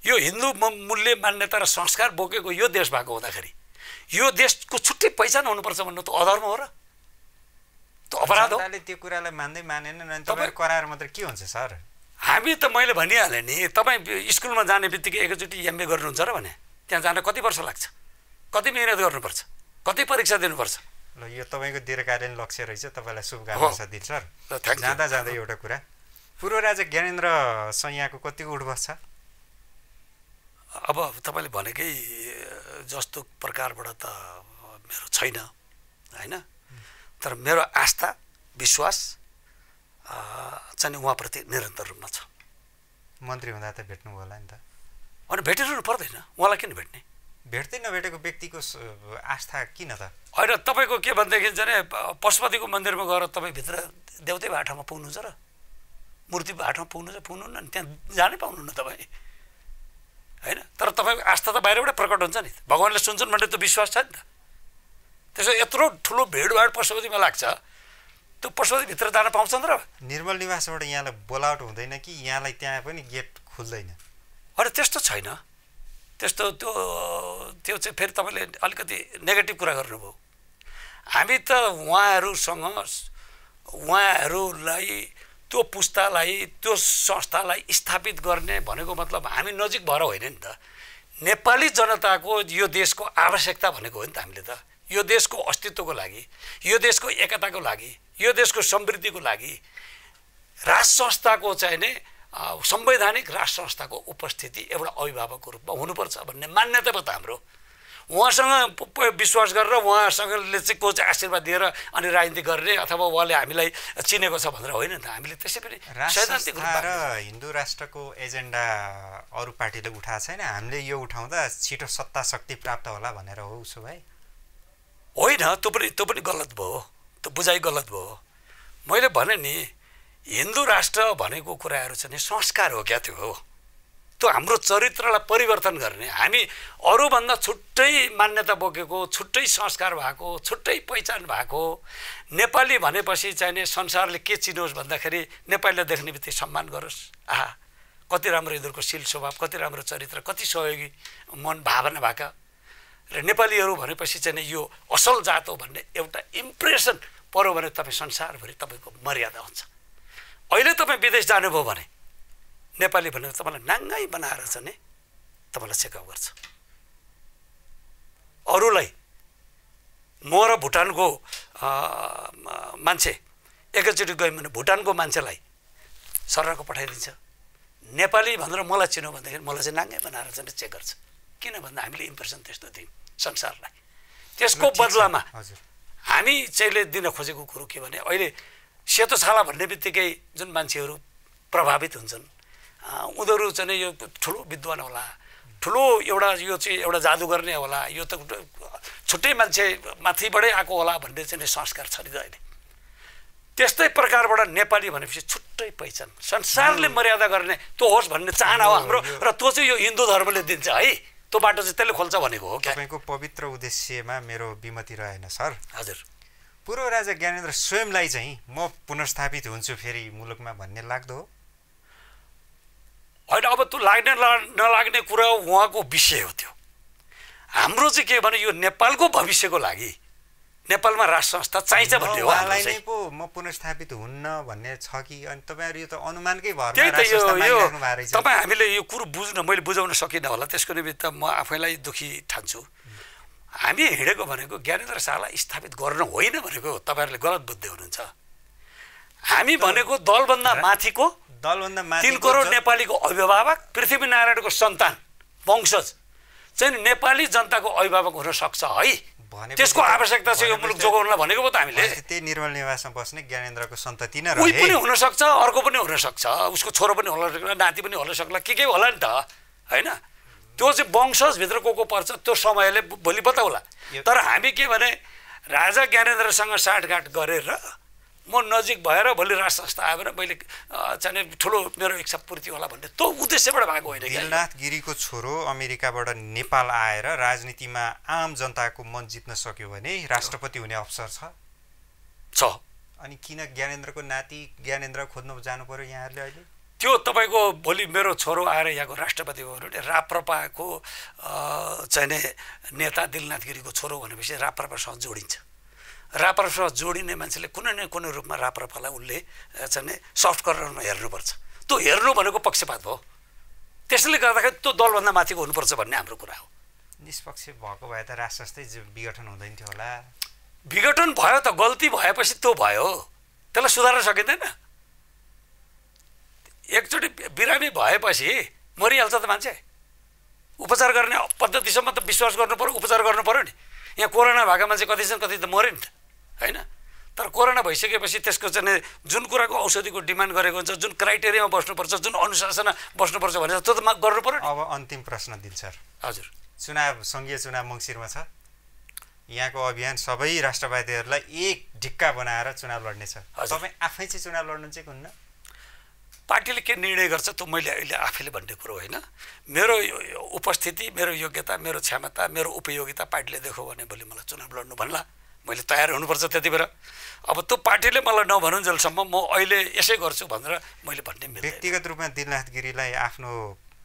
यो हिन्दू मूल्य मान्यता र संस्कार बोकेको यो देश भएको हुँदाखेरि यो देशको छुट्टै पहिचान हुनुपर्छ भन्नु त अधर्म हो र? त्यो अपराध हो। त्यो कुरालाई मान्दै मानेनन् अनि तपाईँ कराएर मात्र के हुन्छ सर? हामी त मैले भनिहालेँ नि, तपाईँ स्कुलमा जाने बित्तिकै एकैचोटि एमए गर्नुहुन्छ र भने त्यहाँ जान कति वर्ष लाग्छ? कति मिहिनेत गर्नुपर्छ? कति परीक्षा दिनुपर्छ? ल, यो तपाईँको दीर्घकालीन लक्ष्य रहेछ। तपाईँलाई शुभकामना छ दिल सर। जाँदा जाँदै एउटा कुरा, पूर्व राजा ज्ञानेन्द्र सैयाको कतिको उठबस छ? अब तपाईँले भनेकै जस्तो प्रकारबाट त मेरो छैन होइन, तर मेरो आस्था विश्वास चाहिँ उहाँप्रति निरन्तर रूपमा छ। मन्त्री हुँदा त भेट्नुभयो होला नि त? अनि भेटिरहनु पर्दैन, उहाँलाई किन भेट्ने? भेट्दै नभेटेको व्यक्तिको आस्था किन त? होइन, तपाईँको के भनेदेखि चाहिँ पशुपतिको मन्दिरमा गएर तपाईँ भित्र देउते भाटामा पुग्नुहुन्छ र मूर्ति भाटामा पुग्नुहुन्न नि, त्यहाँ जानै पाउनुहुन्न तपाईँ होइन? तर तपाईँको आस्था त बाहिरबाट प्रकट हुन्छ नि, भगवान्ले सुन्छन् भन्ने त विश्वास छ नि त। त्यसो यत्रो ठुलो भिडभाड पशुपतिमा लाग्छ, त्यो पशुपतिभित्र जान पाउँछन् र? निर्मल निवासबाट यहाँलाई बोलावट हुँदैन कि यहाँलाई त्यहाँ पनि गेट खुल्दैन? अरे त्यस्तो छैन, त्यस्तो त्यो चाहिँ फेरि तपाईँले अलिकति नेगेटिभ कुरा गर्नुभयो। हामी त उहाँहरूलाई त्यो पुस्तालाई त्यो संस्थालाई स्थापित गर्ने भनेको मतलब हामी नजिक भएर होइन नि त। नेपाली जनताको यो देशको आवश्यकता भनेको हो नि त। हामीले त यो देशको अस्तित्वको लागि, यो देशको एकताको लागि, यो देशको समृद्धिको लागि राज संस्थाको चाहिँ नै संवैधानिक राज संस्थाको उपस्थिति एउटा अभिभावकको रूपमा हुनुपर्छ भन्ने मान्यता पो त हाम्रो। उहाँसँग विश्वास गरेर उहाँसँगले चाहिँ को चाहिँ आशीर्वाद दिएर अनि राजनीति गर्ने अथवा उहाँले हामीलाई चिनेको छ भनेर होइन नि त। हामीले त्यसै पनि सैद्धान्तिक र हिन्दू राष्ट्रको एजेन्डा अरू पार्टीले उठाएको छैन, हामीले यो उठाउँदा छिटो सत्ता शक्ति प्राप्त होला भनेर हो उसो भए? होइन, त्यो पनि गलत भयो, त्यो बुझाइ गलत भयो। मैले भने नि हिन्दू राष्ट्र भनेको कुराहरू चाहिँ संस्कार हो क्या, त्यो हो। त्यो हाम्रो चरित्रलाई परिवर्तन गर्ने, हामी अरूभन्दा छुट्टै मान्यता बोकेको, छुट्टै संस्कार भएको, छुट्टै पहिचान भएको नेपाली भनेपछि चाहिँ संसारले के चिनोस् भन्दाखेरि नेपालीलाई देख्ने बित्तिकै सम्मान गरोस्। आहा, कति राम्रो यिनीहरूको शील स्वभाव, कति राम्रो चरित्र, कति सहयोगी मन भावना भएका र नेपालीहरू भनेपछि चाहिँ यो असल जात हो भन्ने एउटा इम्प्रेसन पर्यो भने तपाईँ संसारभरि तपाईँको मर्यादा हुन्छ। अहिले तपाईँ विदेश जानुभयो भने नेपाली भनेर तपाईँलाई नाङ्गाई बनाएर छ नि तपाईँलाई चेकअप गर्छ। अरूलाई म र भुटानको मान्छे एकैचोटि गयौँ भने भुटानको मान्छेलाई सररको पठाइदिन्छ। नेपाली भनेर मलाई चिन्यो भनेदेखि मलाई चाहिँ नाङ्गै बनाएर चाहिँ चेक गर्छ। किन भन्दा हामीले इम्प्रेसन त्यस्तो दियौँ संसारलाई। त्यसको बदलामा हामी चाहिँले दिन खोजेको कुरो के भने अहिले सेतो छाला भन्ने बित्तिकै जुन मान्छेहरू प्रभावित हुन्छन् उनीहरू चाहिँ यो ठुलो विद्वान होला, ठुलो एउटा यो चाहिँ एउटा जादु गर्ने होला, यो त छुट्टै मान्छे माथिबाटै आएको होला भन्ने चाहिँ संस्कार छ नि त अहिले। त्यस्तै प्रकारबाट नेपाली भनेपछि छुट्टै पहिचान संसारले मर्यादा गर्ने त्यो होस् भन्ने चाहना हो हाम्रो र त्यो चाहिँ यो हिन्दू धर्मले दिन्छ है। त्यो बाटो चाहिँ त्यसले खोल्छ भनेको हो। तपाईँको पवित्र उद्देश्यमा मेरो विमति रहेन सर। हजुर, पूर्व राजा ज्ञानेन्द्र स्वयंलाई चाहिँ म पुनर्स्थापित हुन्छु फेरि मुलुकमा भन्ने लाग्दो हो? होइन, अब त्यो लाग्ने नलाग्ने कुरा उहाँको विषय हो। त्यो हाम्रो चाहिँ के भने यो नेपालको भविष्यको लागि नेपालमा राष्ट्र संस्था चाहिन्छ भन्ने हो। उहाँलाई नै पो म पुनर्स्थापित हुन्न भन्ने छ कि? अनि तपाईँहरू यो त अनुमानकै भरमा त्यही त राष्ट्र संस्था मागिराख्नु भएको रहेछ। तपाईँ हामीले यो कुरो मैले बुझाउन सकिनँ होला, त्यसको निमित्त म आफैलाई दुःखी ठान्छु। हामी हिँडेको भनेको ज्ञानेन्द्र शाहलाई स्थापित गर्न होइन भनेको तपाईँहरूले गलत बुझ्दै हुनुहुन्छ। हामी भनेको दलभन्दा माथिको 3 करोड नेपालीको अभिभावक पृथ्वीनारायणको सन्तान वंशज चाहिँ नेपाली जनताको अभिभावक हुन सक्छ है। त्यसको आवश्यकता छ यो मुलुक जोगाउनलाई भनेको पो त हामीले। त्यही निर्मल निवासमा बस्ने ज्ञानेन्द्रको सन्तति नै कोही रहे। पनि हुन सक्छ, अर्को पनि हुन सक्छ, उसको छोरो पनि होला सक्ला, नाति पनि होला सक्ला, के होला नि त हैन। त्यो चाहिँ वंशजभित्र को पर्छ त्यो समयले भोलि बताउला। तर हामी के भने राजा ज्ञानेन्द्रसँग साँठगाँठ गरेर म नजिक भएर भोलि राष्ट्र संस्था आयो भने मैले चाहिँ ठुलो मेरो इच्छा पूर्ति होला भन्ने त्यो उद्देश्यबाट भएको होइन। दिलनाथ गिरीको छोरो अमेरिकाबाट नेपाल आएर राजनीतिमा आम जनताको मन जित्न सक्यो भने राष्ट्रपति हुने अवसर छ। अनि किन ज्ञानेन्द्रको नाति ज्ञानेन्द्र खोज्न जानु पर्यो यहाँहरूले अहिले? त्यो तपाईँको भोलि मेरो छोरो आएर यहाँको राष्ट्रपति भयो भने राप्रपाको चाहिँ नेता दिलनाथ गिरीको छोरो भनेपछि राप्रपासँग जोडिन्छ। राप्रपासँग जोडिने मान्छेले कुनै न कुनै रूपमा राप्रपालाई उसले चाहिँ सफ्ट गरेर हेर्नुपर्छ। त्यो हेर्नु भनेको पक्षपात हो। त्यसले गर्दाखेरि त्यो दलभन्दा माथिको हुनुपर्छ भन्ने हाम्रो कुरा हो। निष्पक्ष भएको भए त राष्ट्र संस्थै विघटन हुँदैन थियो होला। विघटन भयो त गल्ती भएपछि त्यो भयो, त्यसलाई सुधार्न सकिँदैन। एकचोटि बिरामी भएपछि मरिहाल्छ त मान्छे। उपचार गर्ने पद्धतिसम्म त विश्वास गर्नु पर्यो, उपचार गर्नु पर्यो नि। यहाँ कोरोना भएको मान्छे कति छन्, कति त मऱ्यो नि त होइन। तर कोरोना भइसकेपछि त्यसको चाहिँ जुन कुराको औषधिको डिमान्ड गरेको हुन्छ, जुन क्राइटेरियामा बस्नुपर्छ, जुन अनुशासनमा बस्नुपर्छ भनेर त्यो त गर्नु पर्यो नि। अब अन्तिम प्रश्न दिल सर। हजुर, सङ्घीय चुनाव मङ्सिरमा छ। यहाँको अभियान सबै राष्ट्रवादीहरूलाई एक ढिक्का बनाएर चुनाव लड्ने छ। तपाईँ आफै चाहिँ चुनाव लड्नु चाहिँ हुन्न? पार्टीले के निर्णय गर्छ त्यो मैले अहिले आफैले भन्ने कुरो होइन। मेरो उपस्थिति, मेरो योग्यता, मेरो क्षमता, मेरो उपयोगिता पार्टीले देख्यो भने भोलि मलाई चुनाव लड्नु भन्ला, मैले तयार हुनुपर्छ त्यति बेला। अब त्यो पार्टीले मलाई नभनुन्जेलसम्म म अहिले यसै गर्छु भनेर मैले भन्ने मिल्दैन। व्यक्तिगत रूपमा दिलनाथ गिरीलाई आफ्नो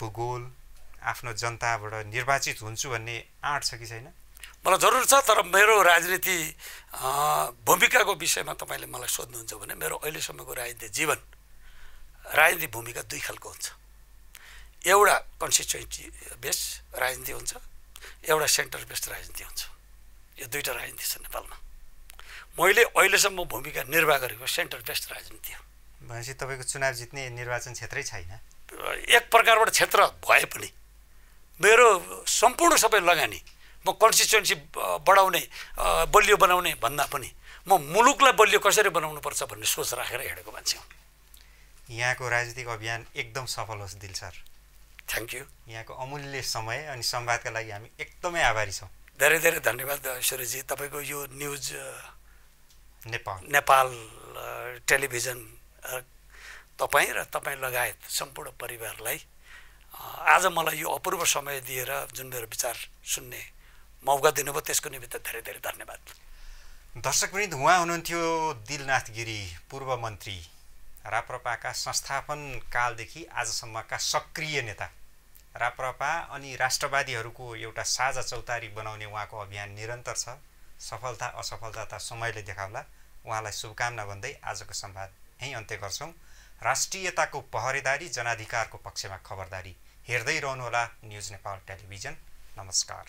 भूगोल, आफ्नो जनताबाट निर्वाचित हुन्छु भन्ने आँट छ कि छैन? मलाई जरुर छ, तर मेरो राजनीति भूमिकाको विषयमा तपाईँले मलाई सोध्नुहुन्छ भने मेरो अहिलेसम्मको राजनीतिक जीवन राजनीतिक भूमिका दुई खालको हुन्छ। एउटा कन्स्टिट्युएन्सी बेस राजनीति हुन्छ, एउटा सेन्टर बेस्ड राजनीति हुन्छ। यो दुईवटा राजनीति छ नेपालमा। मैले अहिलेसम्म भूमिका निर्वाह गरेको सेन्टर बेस्ड राजनीति हो। भनेपछि तपाईँको चुनाव जित्ने निर्वाचन क्षेत्रै छैन? एक प्रकारबाट क्षेत्र भए पनि मेरो सम्पूर्ण सबै लगानी म कन्स्टिट्युएन्सी बढाउने, बलियो बनाउने भन्दा पनि म मुलुकलाई बलियो कसरी बनाउनुपर्छ भन्ने सोच राखेर हिँडेको मान्छे हुँ। यहाँको राजनीतिक अभियान एकदम सफल होस् दिल सर। Thank you. यहाँको अमूल्य समय अनि संवादका लागि हामी एकदमै आभारी छौँ। धेरै धेरै धन्यवाद ईश्वरजी। तपाईँको यो न्युज नेपाल टेलिभिजन तपाईँ र तपाईँ लगायत सम्पूर्ण परिवारलाई आज मलाई यो अपूर्व समय दिएर जुन मेरो विचार सुन्ने मौका दिनुभयो त्यसको निमित्त धेरै धेरै धन्यवाद। दर्शकवृन्द, उहाँ हुनुहुन्थ्यो दिलनाथ गिरी, पूर्व मन्त्री, राप्रपाका संस्थापन कालदेखि आजसम्मका सक्रिय नेता। राप्रपा अनि राष्ट्रवादीहरूको एउटा साझा चौतारी बनाउने उहाँको अभियान निरन्तर छ। सफलता असफलता त समयले देखाउला। उहाँलाई शुभकामना भन्दै आजको संवाद यहीँ अन्त्य गर्छौँ। राष्ट्रियताको पहरेदारी, जनाधिकारको पक्षमा खबरदारी। हेर्दै रहनुहोला न्युज नेपाल टेलिभिजन। नमस्कार।